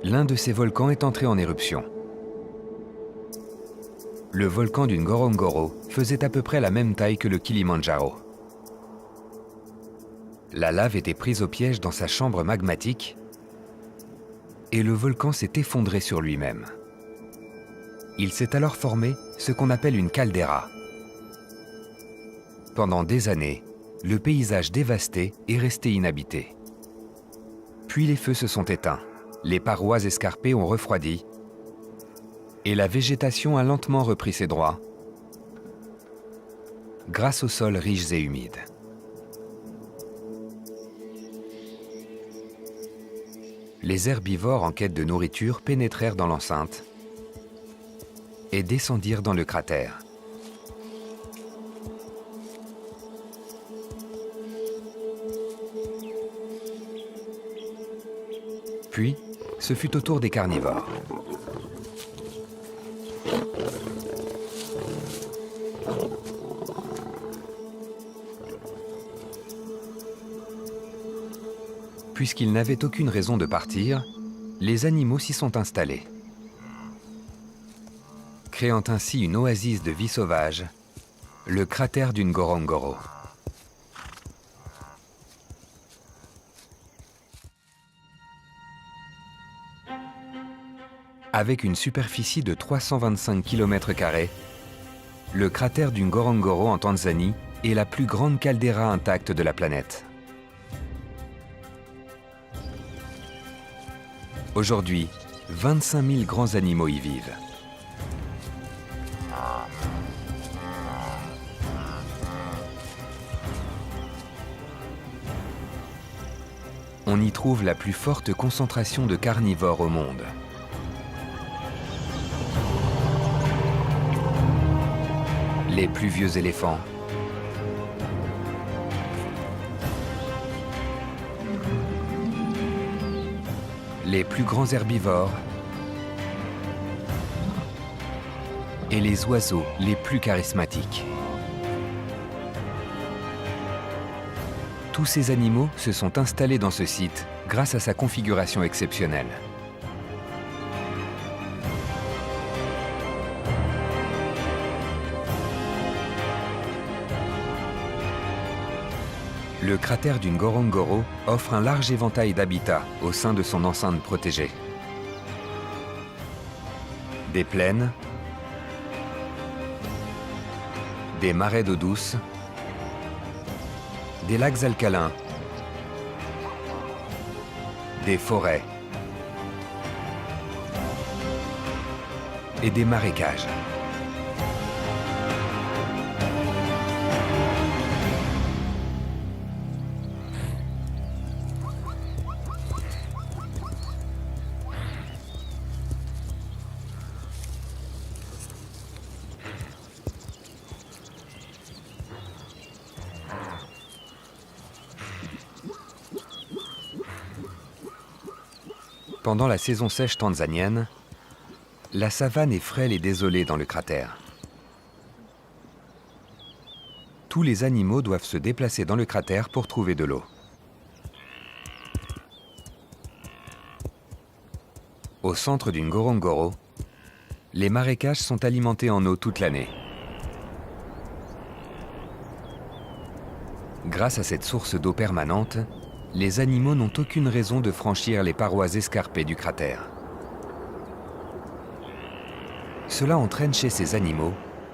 l'un de ces volcans est entré en éruption. Le volcan du Ngorongoro faisait à peu près la même taille que le Kilimandjaro. La lave était prise au piège dans sa chambre magmatique et le volcan s'est effondré sur lui-même. Il s'est alors formé ce qu'on appelle une caldeira. Pendant des années, le paysage dévasté est resté inhabité. Puis les feux se sont éteints, les parois escarpées ont refroidi et la végétation a lentement repris ses droits grâce aux sols riches et humides. Les herbivores en quête de nourriture pénétrèrent dans l'enceinte et descendirent dans le cratère. Puis, ce fut au tour des carnivores. Puisqu'ils n'avaient aucune raison de partir, les animaux s'y sont installés, créant ainsi une oasis de vie sauvage, le cratère du Ngorongoro. Avec une superficie de 325 km², le cratère du Ngorongoro en Tanzanie est la plus grande caldeira intacte de la planète. Aujourd'hui, 25 000 grands animaux y vivent. On y trouve la plus forte concentration de carnivores au monde. Les plus vieux éléphants, les plus grands herbivores et les oiseaux les plus charismatiques. Tous ces animaux se sont installés dans ce site grâce à sa configuration exceptionnelle. Le cratère du Ngorongoro offre un large éventail d'habitats au sein de son enceinte protégée. Des plaines, des marais d'eau douce, des lacs alcalins, des forêts et des marécages. Pendant la saison sèche tanzanienne, la savane est frêle et désolée dans le cratère. Tous les animaux doivent se déplacer dans le cratère pour trouver de l'eau. Au centre du Ngorongoro, les marécages sont alimentés en eau toute l'année. Grâce à cette source d'eau permanente, les animaux n'ont aucune raison de franchir les parois escarpées du cratère. Cela entraîne chez ces animaux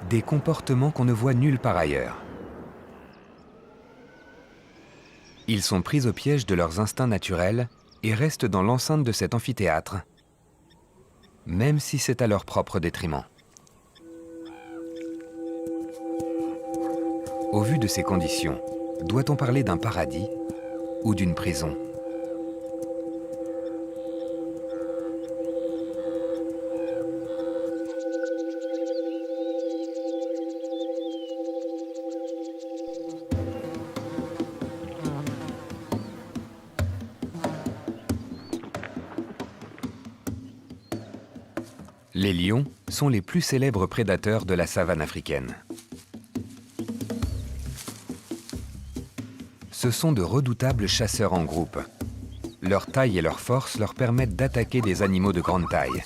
des comportements qu'on ne voit nulle part ailleurs. Ils sont pris au piège de leurs instincts naturels et restent dans l'enceinte de cet amphithéâtre, même si c'est à leur propre détriment. Au vu de ces conditions, doit-on parler d'un paradis ou d'une prison? Les lions sont les plus célèbres prédateurs de la savane africaine. Ce sont de redoutables chasseurs en groupe. Leur taille et leur force leur permettent d'attaquer des animaux de grande taille.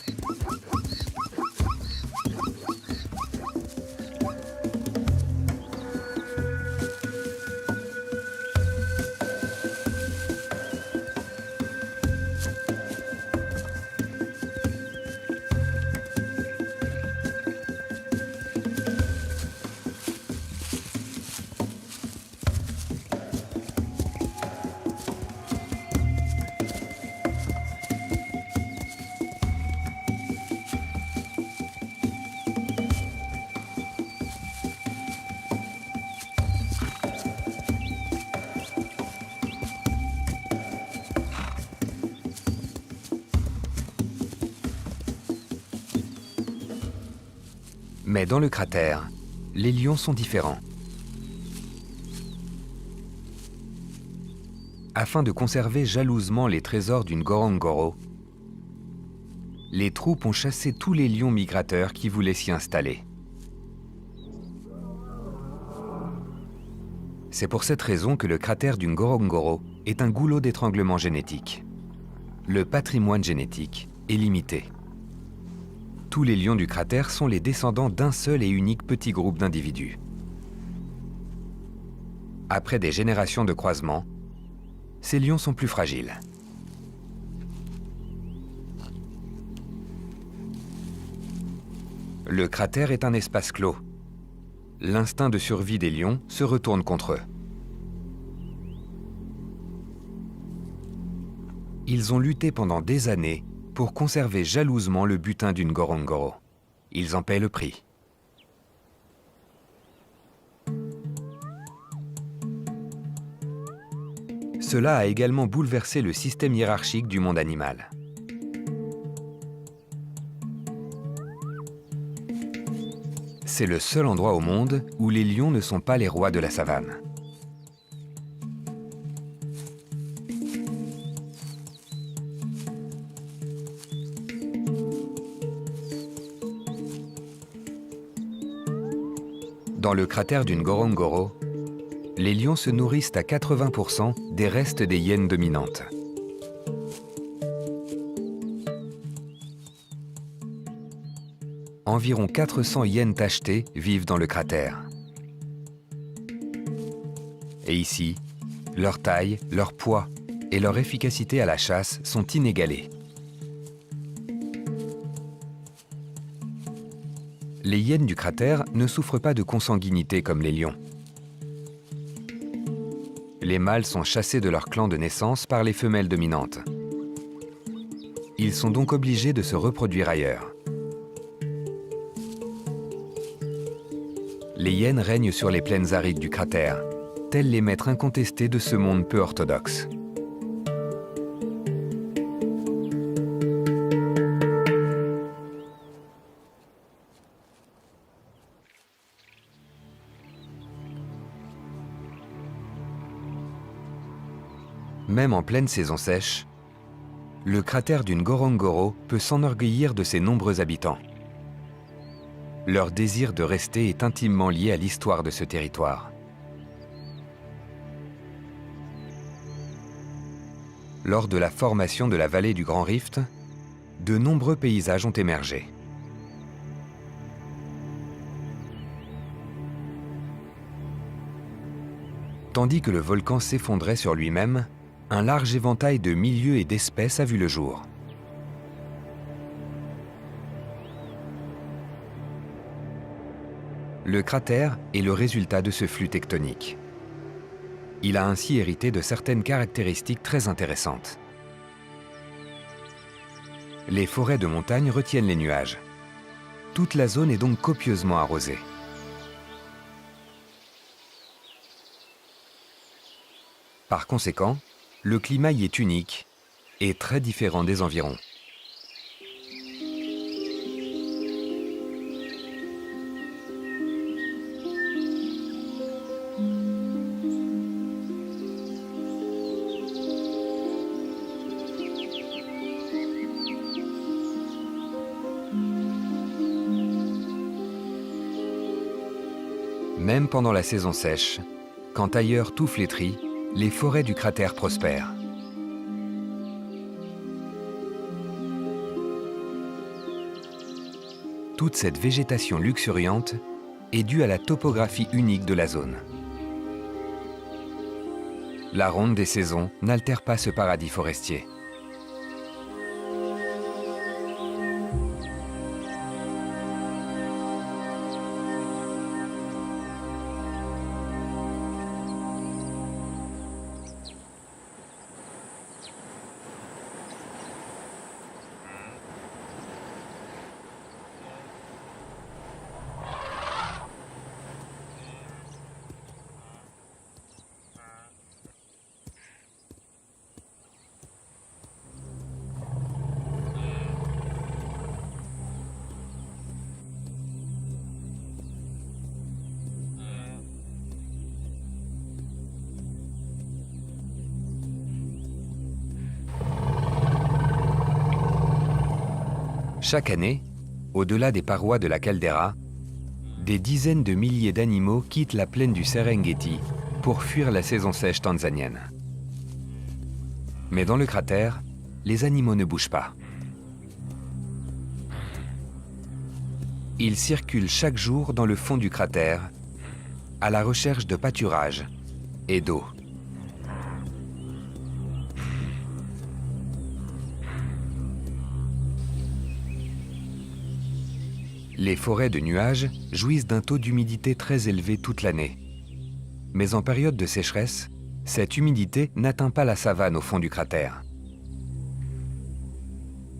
Mais dans le cratère, les lions sont différents. Afin de conserver jalousement les trésors du Ngorongoro, les troupes ont chassé tous les lions migrateurs qui voulaient s'y installer. C'est pour cette raison que le cratère du Ngorongoro est un goulot d'étranglement génétique. Le patrimoine génétique est limité. Tous les lions du cratère sont les descendants d'un seul et unique petit groupe d'individus. Après des générations de croisements, ces lions sont plus fragiles. Le cratère est un espace clos. L'instinct de survie des lions se retourne contre eux. Ils ont lutté pendant des années pour conserver jalousement le butin du Ngorongoro. Ils en paient le prix. Cela a également bouleversé le système hiérarchique du monde animal. C'est le seul endroit au monde où les lions ne sont pas les rois de la savane. Dans le cratère du Ngorongoro, les lions se nourrissent à 80% des restes des hyènes dominantes. Environ 400 hyènes tachetées vivent dans le cratère. Et ici, leur taille, leur poids et leur efficacité à la chasse sont inégalées. Les hyènes du cratère ne souffrent pas de consanguinité comme les lions. Les mâles sont chassés de leur clan de naissance par les femelles dominantes. Ils sont donc obligés de se reproduire ailleurs. Les hyènes règnent sur les plaines arides du cratère, tels les maîtres incontestés de ce monde peu orthodoxe. Même en pleine saison sèche, le cratère du Ngorongoro peut s'enorgueillir de ses nombreux habitants. Leur désir de rester est intimement lié à l'histoire de ce territoire. Lors de la formation de la vallée du Grand Rift, de nombreux paysages ont émergé. Tandis que le volcan s'effondrait sur lui-même, un large éventail de milieux et d'espèces a vu le jour. Le cratère est le résultat de ce flux tectonique. Il a ainsi hérité de certaines caractéristiques très intéressantes. Les forêts de montagne retiennent les nuages. Toute la zone est donc copieusement arrosée. Par conséquent, le climat y est unique et très différent des environs. Même pendant la saison sèche, quand ailleurs tout flétrit, les forêts du cratère prospèrent. Toute cette végétation luxuriante est due à la topographie unique de la zone. La ronde des saisons n'altère pas ce paradis forestier. Chaque année, au-delà des parois de la caldeira, des dizaines de milliers d'animaux quittent la plaine du Serengeti pour fuir la saison sèche tanzanienne. Mais dans le cratère, les animaux ne bougent pas. Ils circulent chaque jour dans le fond du cratère, à la recherche de pâturage et d'eau. Les forêts de nuages jouissent d'un taux d'humidité très élevé toute l'année. Mais en période de sécheresse, cette humidité n'atteint pas la savane au fond du cratère.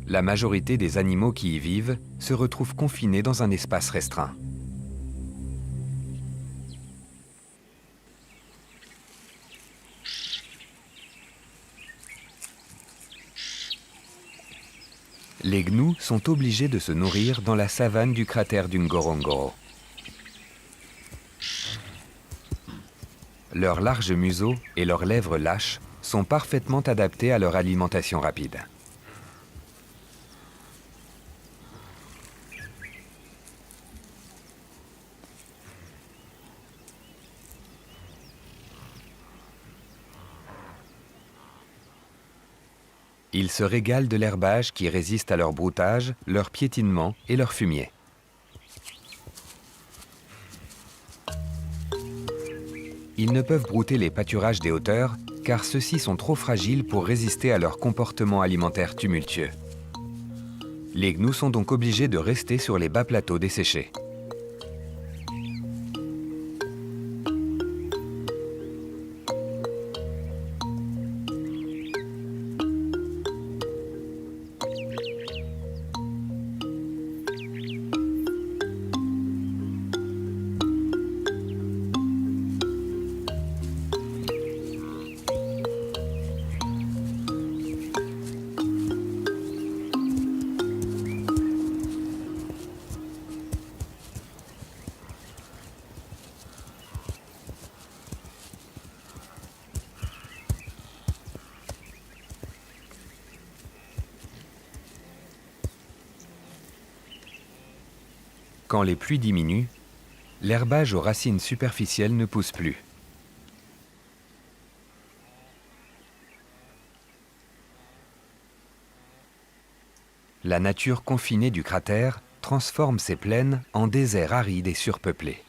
La majorité des animaux qui y vivent se retrouvent confinés dans un espace restreint. Les gnous sont obligés de se nourrir dans la savane du cratère du Ngorongoro. Leurs larges museaux et leurs lèvres lâches sont parfaitement adaptés à leur alimentation rapide. Ils se régalent de l'herbage qui résiste à leur broutage, leur piétinement et leur fumier. Ils ne peuvent brouter les pâturages des hauteurs car ceux-ci sont trop fragiles pour résister à leur comportement alimentaire tumultueux. Les gnous sont donc obligés de rester sur les bas plateaux desséchés. Quand les pluies diminuent, l'herbage aux racines superficielles ne pousse plus. La nature confinée du cratère transforme ces plaines en déserts arides et surpeuplés.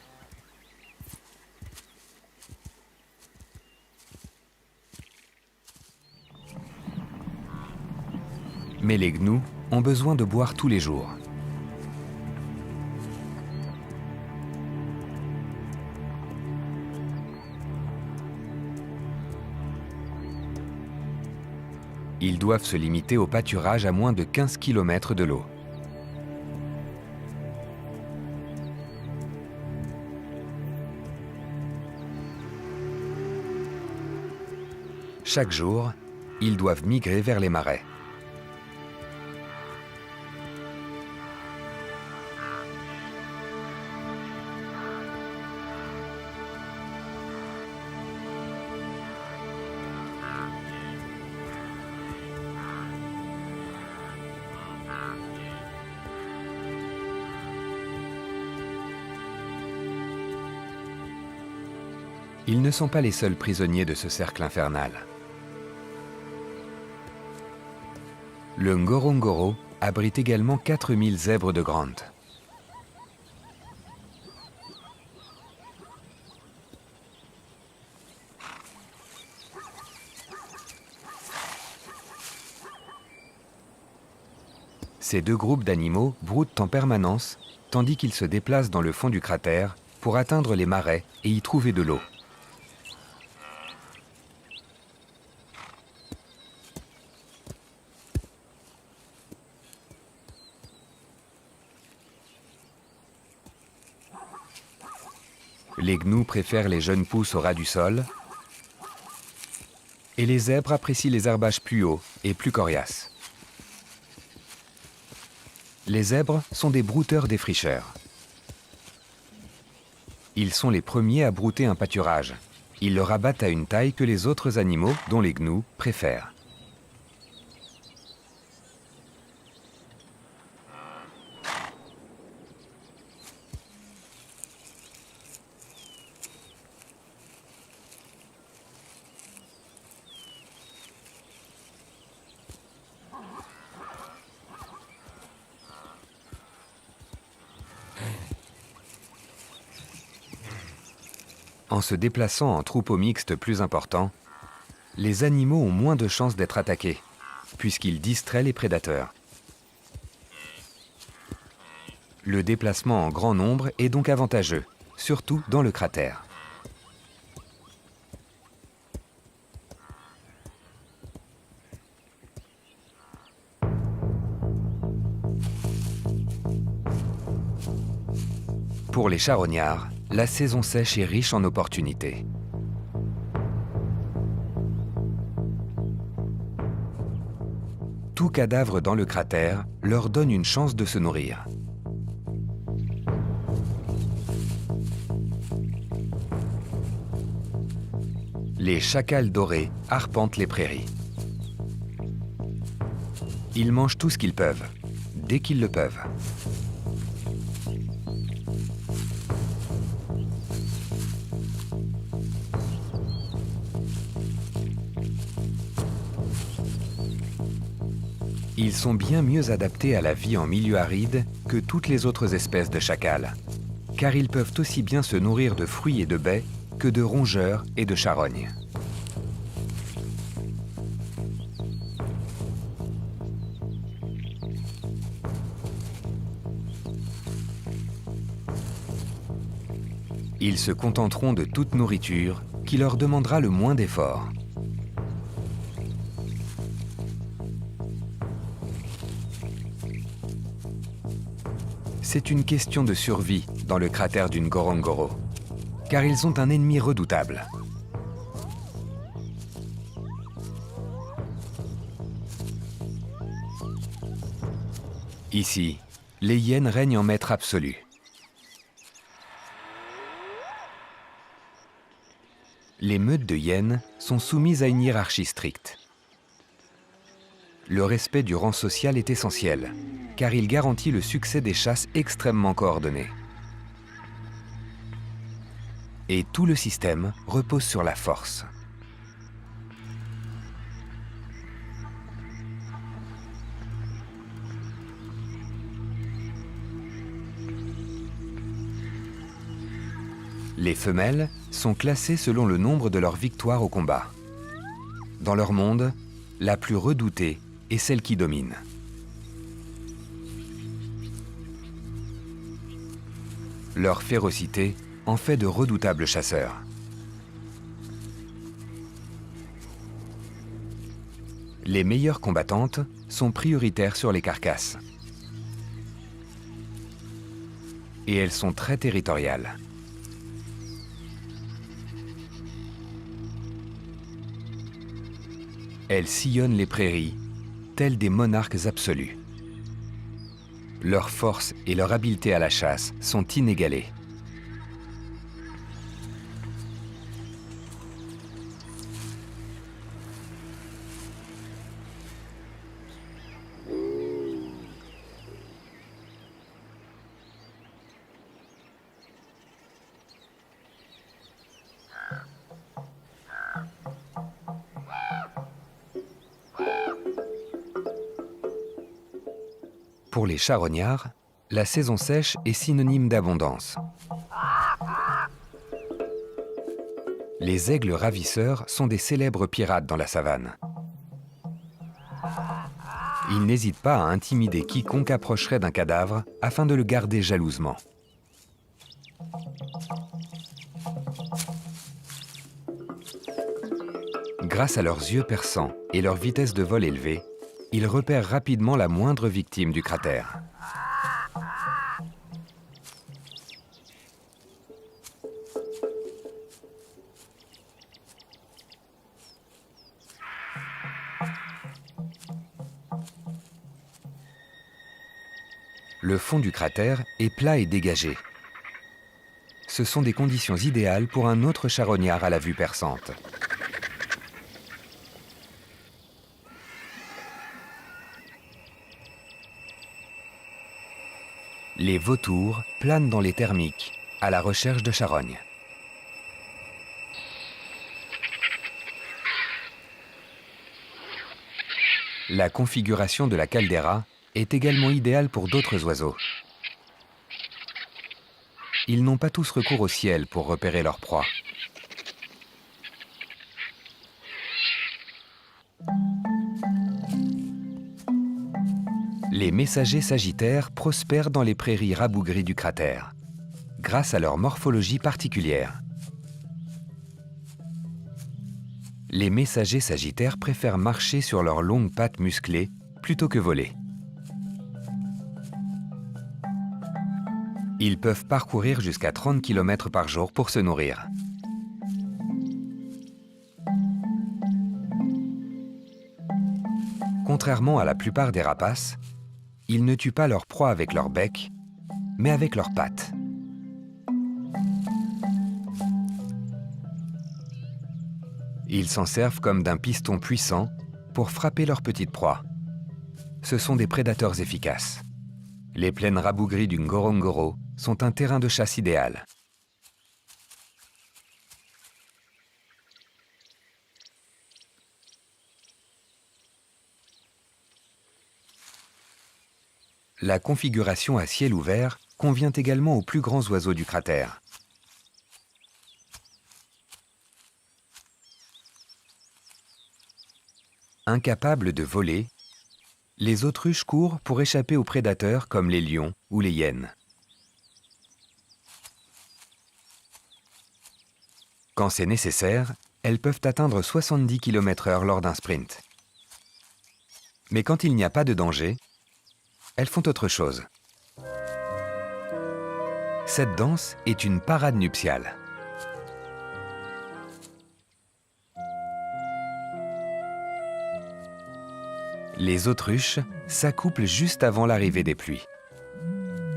Mais les gnous ont besoin de boire tous les jours. Ils doivent se limiter au pâturage à moins de 15 km de l'eau. Chaque jour, ils doivent migrer vers les marais. Ils ne sont pas les seuls prisonniers de ce cercle infernal. Le Ngorongoro abrite également 4000 zèbres de Grant. Ces deux groupes d'animaux broutent en permanence, tandis qu'ils se déplacent dans le fond du cratère pour atteindre les marais et y trouver de l'eau. Les gnous préfèrent les jeunes pousses au ras du sol et les zèbres apprécient les herbages plus hauts et plus coriaces. Les zèbres sont des brouteurs défricheurs. Ils sont les premiers à brouter un pâturage. Ils le rabattent à une taille que les autres animaux, dont les gnous, préfèrent. En se déplaçant en troupeaux mixtes plus importants, les animaux ont moins de chances d'être attaqués, puisqu'ils distraient les prédateurs. Le déplacement en grand nombre est donc avantageux, surtout dans le cratère. Pour les charognards, la saison sèche est riche en opportunités. Tout cadavre dans le cratère leur donne une chance de se nourrir. Les chacals dorés arpentent les prairies. Ils mangent tout ce qu'ils peuvent, dès qu'ils le peuvent. Ils sont bien mieux adaptés à la vie en milieu aride que toutes les autres espèces de chacals, car ils peuvent aussi bien se nourrir de fruits et de baies que de rongeurs et de charognes. Ils se contenteront de toute nourriture qui leur demandera le moins d'efforts. C'est une question de survie dans le cratère du Ngorongoro, car ils ont un ennemi redoutable. Ici, les hyènes règnent en maître absolu. Les meutes de hyènes sont soumises à une hiérarchie stricte. Le respect du rang social est essentiel, car il garantit le succès des chasses extrêmement coordonnées. Et tout le système repose sur la force. Les femelles sont classées selon le nombre de leurs victoires au combat. Dans leur monde, la plus redoutée est celle qui domine. Leur férocité en fait de redoutables chasseurs. Les meilleures combattantes sont prioritaires sur les carcasses. Et elles sont très territoriales. Elles sillonnent les prairies, telles des monarques absolus. Leur force et leur habileté à la chasse sont inégalées. Pour les charognards, la saison sèche est synonyme d'abondance. Les aigles ravisseurs sont des célèbres pirates dans la savane. Ils n'hésitent pas à intimider quiconque approcherait d'un cadavre afin de le garder jalousement. Grâce à leurs yeux perçants et leur vitesse de vol élevée, ils repèrent rapidement la moindre victime du cratère. Le fond du cratère est plat et dégagé. Ce sont des conditions idéales pour un autre charognard à la vue perçante. Les vautours planent dans les termiques, à la recherche de charognes. La configuration de la caldeira est également idéale pour d'autres oiseaux. Ils n'ont pas tous recours au ciel pour repérer leur proie. Les messagers sagittaires prospèrent dans les prairies rabougries du cratère, grâce à leur morphologie particulière. Les messagers sagittaires préfèrent marcher sur leurs longues pattes musclées plutôt que voler. Ils peuvent parcourir jusqu'à 30 km par jour pour se nourrir. Contrairement à la plupart des rapaces, ils ne tuent pas leur proie avec leur bec, mais avec leurs pattes. Ils s'en servent comme d'un piston puissant pour frapper leur petite proie. Ce sont des prédateurs efficaces. Les plaines rabougries du Ngorongoro sont un terrain de chasse idéal. La configuration à ciel ouvert convient également aux plus grands oiseaux du cratère. Incapables de voler, les autruches courent pour échapper aux prédateurs comme les lions ou les hyènes. Quand c'est nécessaire, elles peuvent atteindre 70 km/h lors d'un sprint. Mais quand il n'y a pas de danger, elles font autre chose. Cette danse est une parade nuptiale. Les autruches s'accouplent juste avant l'arrivée des pluies.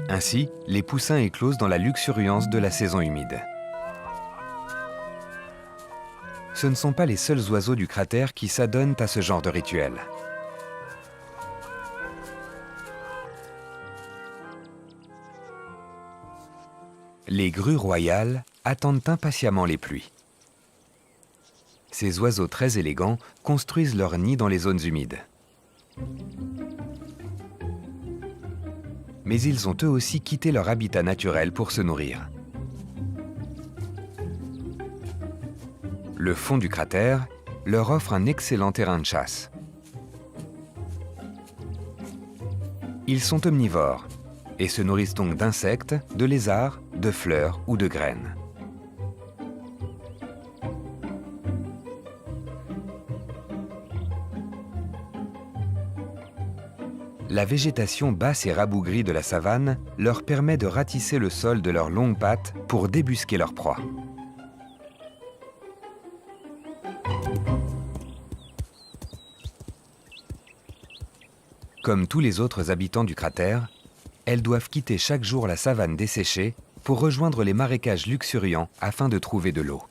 Ainsi, les poussins éclosent dans la luxuriance de la saison humide. Ce ne sont pas les seuls oiseaux du cratère qui s'adonnent à ce genre de rituel. Les grues royales attendent impatiemment les pluies. Ces oiseaux très élégants construisent leurs nids dans les zones humides. Mais ils ont eux aussi quitté leur habitat naturel pour se nourrir. Le fond du cratère leur offre un excellent terrain de chasse. Ils sont omnivores et se nourrissent donc d'insectes, de lézards, de fleurs ou de graines. La végétation basse et rabougrie de la savane leur permet de ratisser le sol de leurs longues pattes pour débusquer leur proie. Comme tous les autres habitants du cratère, elles doivent quitter chaque jour la savane desséchée pour rejoindre les marécages luxuriants afin de trouver de l'eau.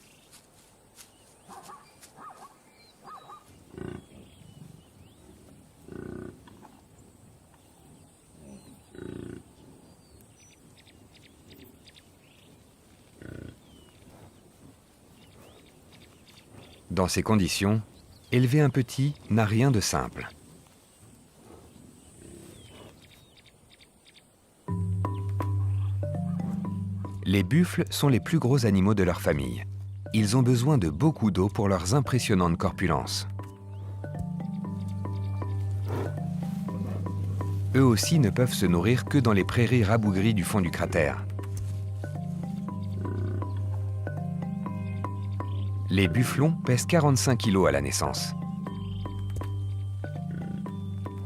Dans ces conditions, élever un petit n'a rien de simple. Les buffles sont les plus gros animaux de leur famille. Ils ont besoin de beaucoup d'eau pour leurs impressionnantes corpulences. Eux aussi ne peuvent se nourrir que dans les prairies rabougries du fond du cratère. Les bufflons pèsent 45 kg à la naissance.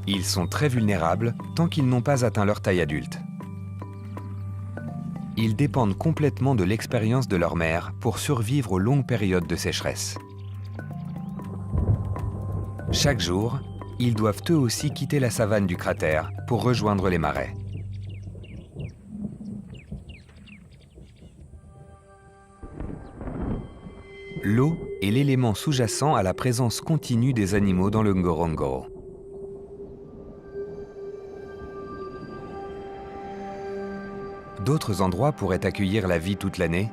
Ils sont très vulnérables tant qu'ils n'ont pas atteint leur taille adulte. Ils dépendent complètement de l'expérience de leur mère pour survivre aux longues périodes de sécheresse. Chaque jour, ils doivent eux aussi quitter la savane du cratère pour rejoindre les marais. L'eau est l'élément sous-jacent à la présence continue des animaux dans le Ngorongoro. D'autres endroits pourraient accueillir la vie toute l'année,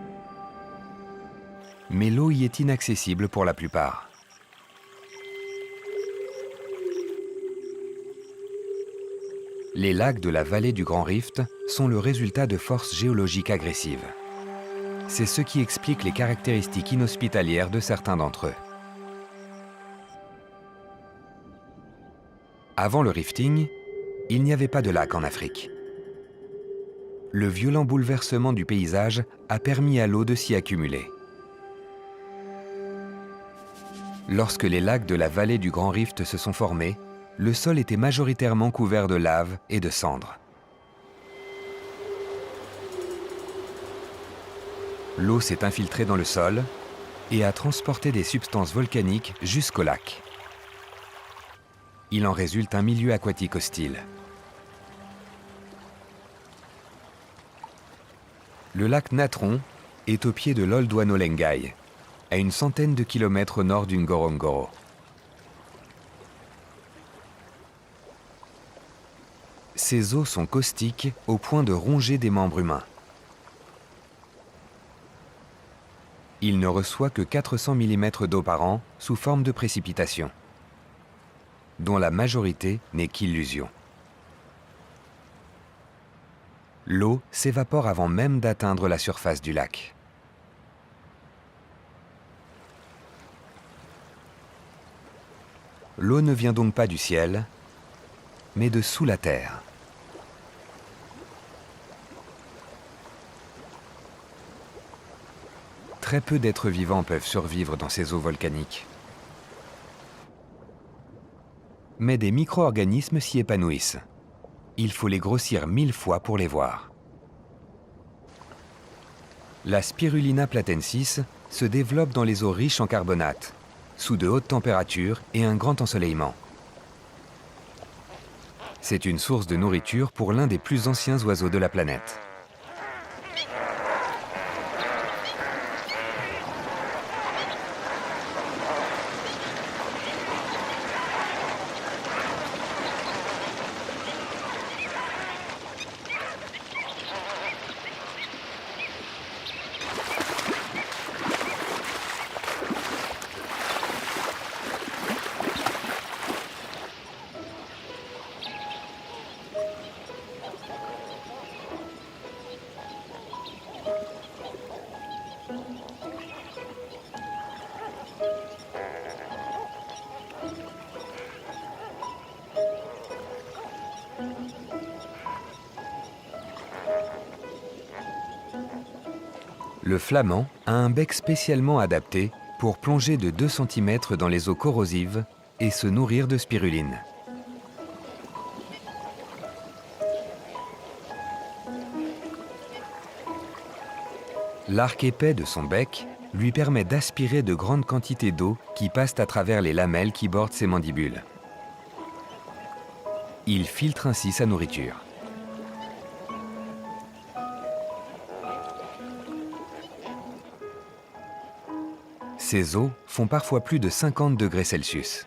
mais l'eau y est inaccessible pour la plupart. Les lacs de la vallée du Grand Rift sont le résultat de forces géologiques agressives. C'est ce qui explique les caractéristiques inhospitalières de certains d'entre eux. Avant le rifting, il n'y avait pas de lac en Afrique. Le violent bouleversement du paysage a permis à l'eau de s'y accumuler. Lorsque les lacs de la vallée du Grand Rift se sont formés, le sol était majoritairement couvert de lave et de cendres. L'eau s'est infiltrée dans le sol et a transporté des substances volcaniques jusqu'au lac. Il en résulte un milieu aquatique hostile. Le lac Natron est au pied de l'Oldouano Lengai, à une centaine de kilomètres au nord du Ngorongoro. Ses eaux sont caustiques au point de ronger des membres humains. Il ne reçoit que 400 mm d'eau par an sous forme de précipitations, dont la majorité n'est qu'illusion. L'eau s'évapore avant même d'atteindre la surface du lac. L'eau ne vient donc pas du ciel, mais de sous la terre. Très peu d'êtres vivants peuvent survivre dans ces eaux volcaniques. Mais des micro-organismes s'y épanouissent. Il faut les grossir 1000 fois pour les voir. La Spirulina platensis se développe dans les eaux riches en carbonate, sous de hautes températures et un grand ensoleillement. C'est une source de nourriture pour l'un des plus anciens oiseaux de la planète. Le flamand a un bec spécialement adapté pour plonger de 2 cm dans les eaux corrosives et se nourrir de spiruline. L'arc épais de son bec lui permet d'aspirer de grandes quantités d'eau qui passent à travers les lamelles qui bordent ses mandibules. Il filtre ainsi sa nourriture. Ces eaux font parfois plus de 50 degrés Celsius.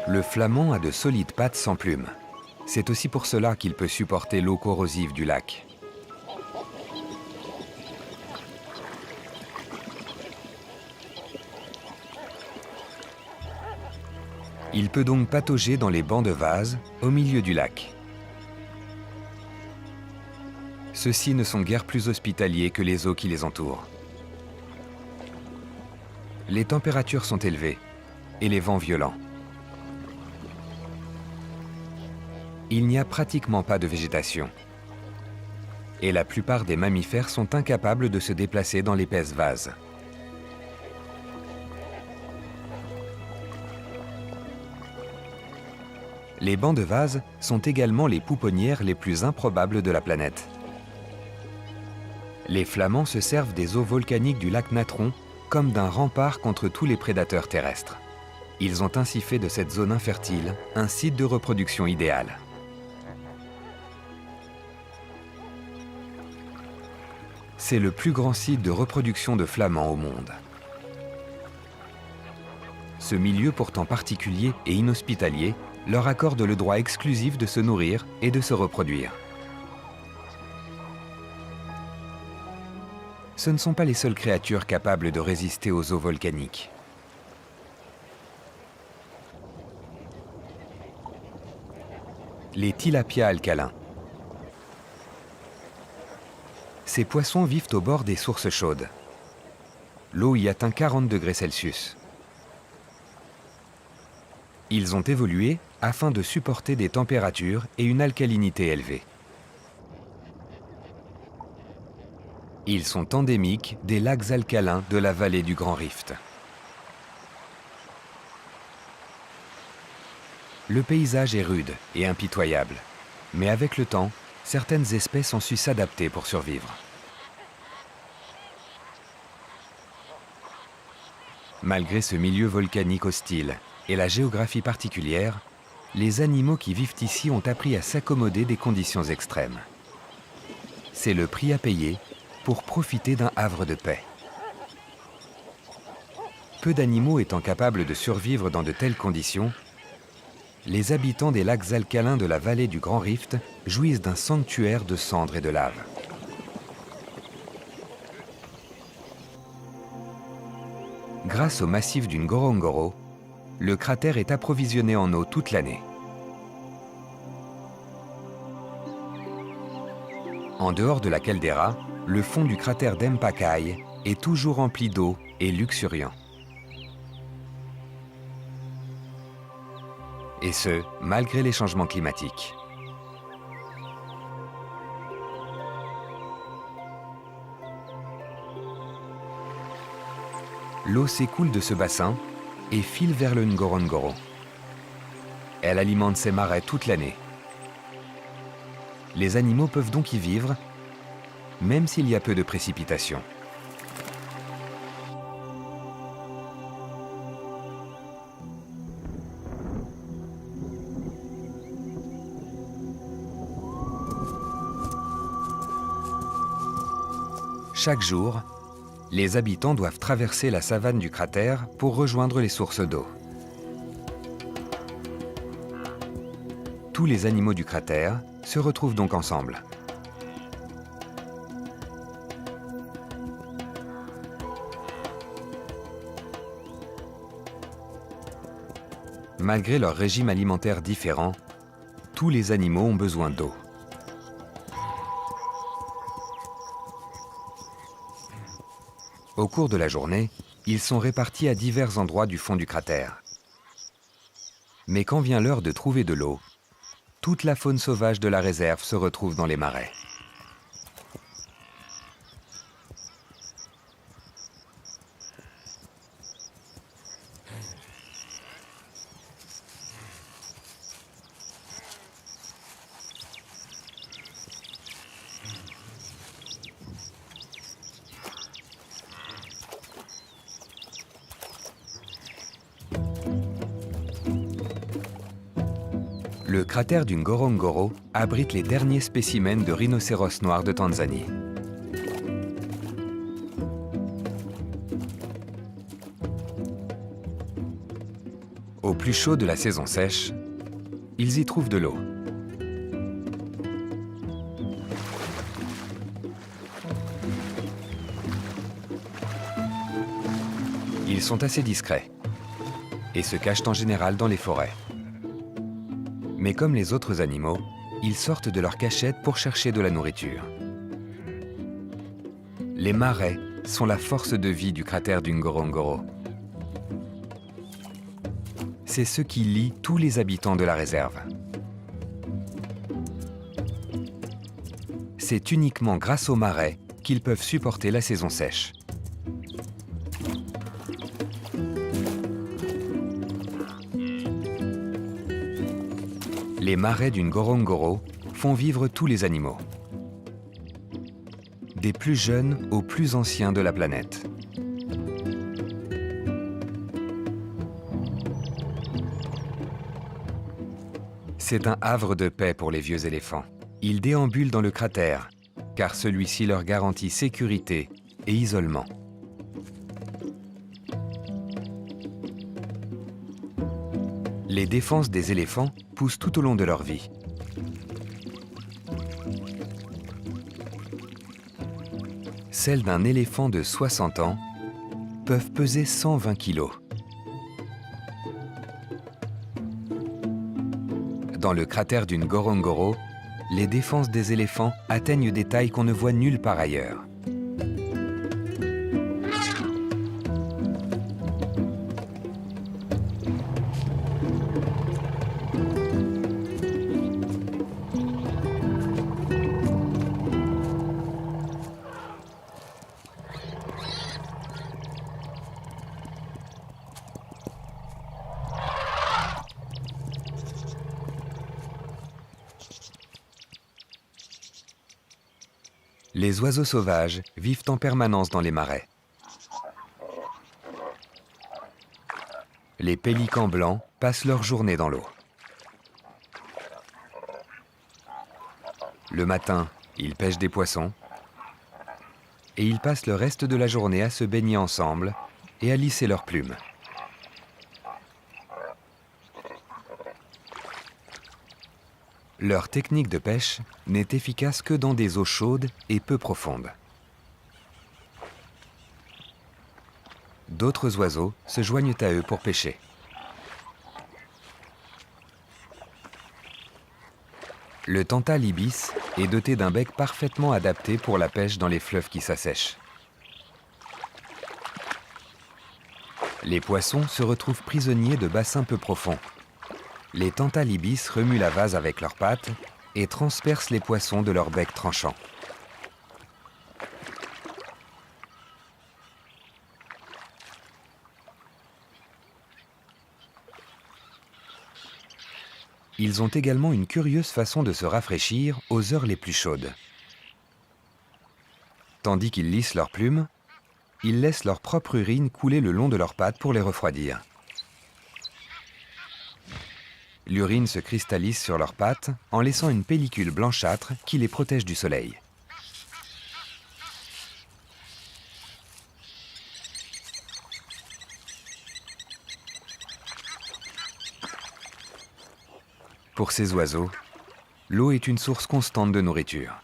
Le flamand a de solides pattes sans plumes. C'est aussi pour cela qu'il peut supporter l'eau corrosive du lac. Il peut donc patauger dans les bancs de vase au milieu du lac. Ceux-ci ne sont guère plus hospitaliers que les eaux qui les entourent. Les températures sont élevées et les vents violents. Il n'y a pratiquement pas de végétation. Et la plupart des mammifères sont incapables de se déplacer dans l'épaisse vase. Les bancs de vase sont également les pouponnières les plus improbables de la planète. Les flamands se servent des eaux volcaniques du lac Natron comme d'un rempart contre tous les prédateurs terrestres. Ils ont ainsi fait de cette zone infertile un site de reproduction idéal. C'est le plus grand site de reproduction de flamands au monde. Ce milieu pourtant particulier et inhospitalier leur accorde le droit exclusif de se nourrir et de se reproduire. Ce ne sont pas les seules créatures capables de résister aux eaux volcaniques. Les tilapias alcalins. Ces poissons vivent au bord des sources chaudes. L'eau y atteint 40 degrés Celsius. Ils ont évolué afin de supporter des températures et une alcalinité élevée. Ils sont endémiques des lacs alcalins de la vallée du Grand Rift. Le paysage est rude et impitoyable, mais avec le temps, certaines espèces ont su s'adapter pour survivre. Malgré ce milieu volcanique hostile et la géographie particulière, les animaux qui vivent ici ont appris à s'accommoder des conditions extrêmes. C'est le prix à payer pour profiter d'un havre de paix. Peu d'animaux étant capables de survivre dans de telles conditions, les habitants des lacs alcalins de la vallée du Grand Rift jouissent d'un sanctuaire de cendres et de lave. Grâce au massif du Ngorongoro, le cratère est approvisionné en eau toute l'année. En dehors de la caldeira, le fond du cratère d'Empakaï est toujours rempli d'eau et luxuriant. Et ce, malgré les changements climatiques. L'eau s'écoule de ce bassin et file vers le Ngorongoro. Elle alimente ces marais toute l'année. Les animaux peuvent donc y vivre, même s'il y a peu de précipitations. Chaque jour, les habitants doivent traverser la savane du cratère pour rejoindre les sources d'eau. Tous les animaux du cratère se retrouvent donc ensemble. Malgré leur régime alimentaire différent, tous les animaux ont besoin d'eau. Au cours de la journée, ils sont répartis à divers endroits du fond du cratère. Mais quand vient l'heure de trouver de l'eau, toute la faune sauvage de la réserve se retrouve dans les marais. Le cratère du Ngorongoro abrite les derniers spécimens de rhinocéros noirs de Tanzanie. Au plus chaud de la saison sèche, ils y trouvent de l'eau. Ils sont assez discrets et se cachent en général dans les forêts. Mais comme les autres animaux, ils sortent de leur cachette pour chercher de la nourriture. Les marais sont la force de vie du cratère du Ngorongoro. C'est ce qui lie tous les habitants de la réserve. C'est uniquement grâce aux marais qu'ils peuvent supporter la saison sèche. Les marais du Ngorongoro font vivre tous les animaux, des plus jeunes aux plus anciens de la planète. C'est un havre de paix pour les vieux éléphants. Ils déambulent dans le cratère, car celui-ci leur garantit sécurité et isolement. Les défenses des éléphants poussent tout au long de leur vie. Celles d'un éléphant de 60 ans peuvent peser 120 kg. Dans le cratère du Ngorongoro, les défenses des éléphants atteignent des tailles qu'on ne voit nulle part ailleurs. Les oiseaux sauvages vivent en permanence dans les marais. Les pélicans blancs passent leur journée dans l'eau. Le matin, ils pêchent des poissons et ils passent le reste de la journée à se baigner ensemble et à lisser leurs plumes. Leur technique de pêche n'est efficace que dans des eaux chaudes et peu profondes. D'autres oiseaux se joignent à eux pour pêcher. Le Tantale ibis est doté d'un bec parfaitement adapté pour la pêche dans les fleuves qui s'assèchent. Les poissons se retrouvent prisonniers de bassins peu profonds. Les Tantale ibis remuent la vase avec leurs pattes et transpercent les poissons de leur bec tranchant. Ils ont également une curieuse façon de se rafraîchir aux heures les plus chaudes. Tandis qu'ils lissent leurs plumes, ils laissent leur propre urine couler le long de leurs pattes pour les refroidir. L'urine se cristallise sur leurs pattes en laissant une pellicule blanchâtre qui les protège du soleil. Pour ces oiseaux, l'eau est une source constante de nourriture.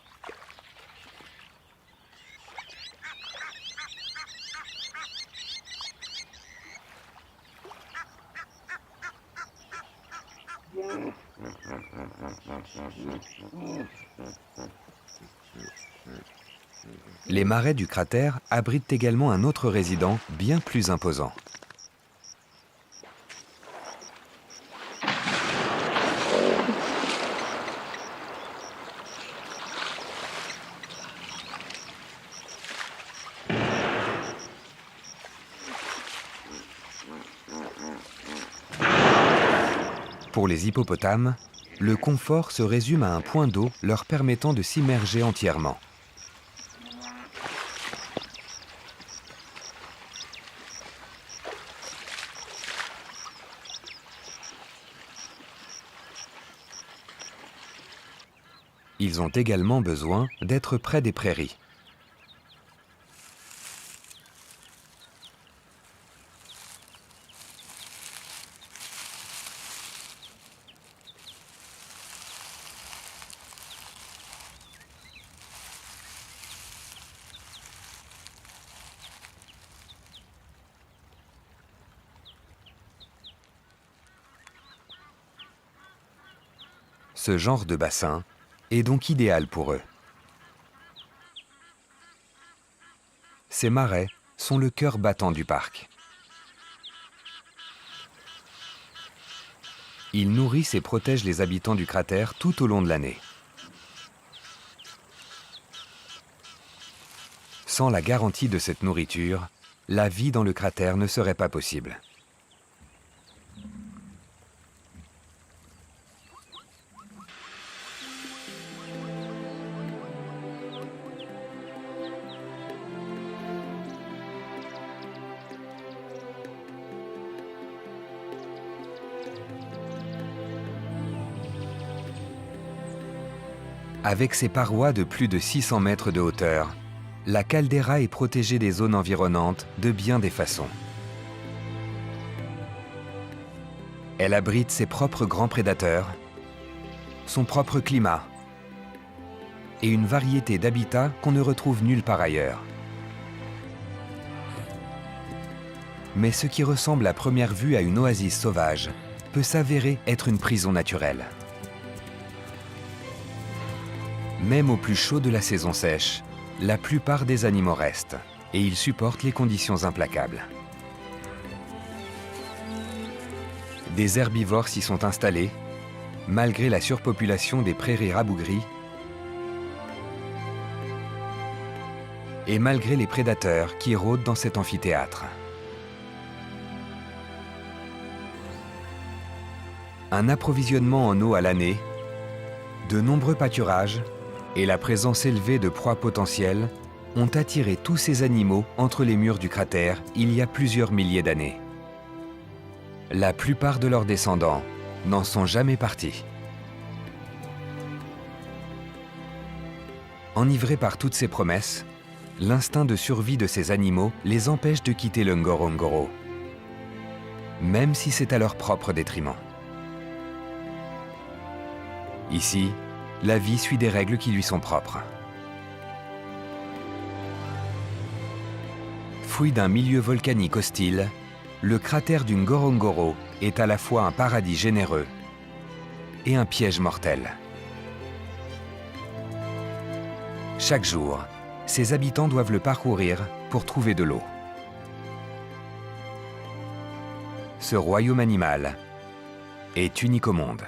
Les marais du cratère abritent également un autre résident bien plus imposant. Pour les hippopotames, le confort se résume à un point d'eau leur permettant de s'immerger entièrement. Ils ont également besoin d'être près des prairies. Ce genre de bassin est donc idéal pour eux. Ces marais sont le cœur battant du parc. Ils nourrissent et protègent les habitants du cratère tout au long de l'année. Sans la garantie de cette nourriture, la vie dans le cratère ne serait pas possible. Avec ses parois de plus de 600 mètres de hauteur, la caldeira est protégée des zones environnantes de bien des façons. Elle abrite ses propres grands prédateurs, son propre climat et une variété d'habitats qu'on ne retrouve nulle part ailleurs. Mais ce qui ressemble à première vue à une oasis sauvage peut s'avérer être une prison naturelle. Même au plus chaud de la saison sèche, la plupart des animaux restent et ils supportent les conditions implacables. Des herbivores s'y sont installés, malgré la surpopulation des prairies rabougries et malgré les prédateurs qui rôdent dans cet amphithéâtre. Un approvisionnement en eau à l'année, de nombreux pâturages et la présence élevée de proies potentielles ont attiré tous ces animaux entre les murs du cratère il y a plusieurs milliers d'années. La plupart de leurs descendants n'en sont jamais partis. Enivrés par toutes ces promesses, l'instinct de survie de ces animaux les empêche de quitter le Ngorongoro, même si c'est à leur propre détriment. Ici, la vie suit des règles qui lui sont propres. Fruit d'un milieu volcanique hostile, le cratère du Ngorongoro est à la fois un paradis généreux et un piège mortel. Chaque jour, ses habitants doivent le parcourir pour trouver de l'eau. Ce royaume animal est unique au monde.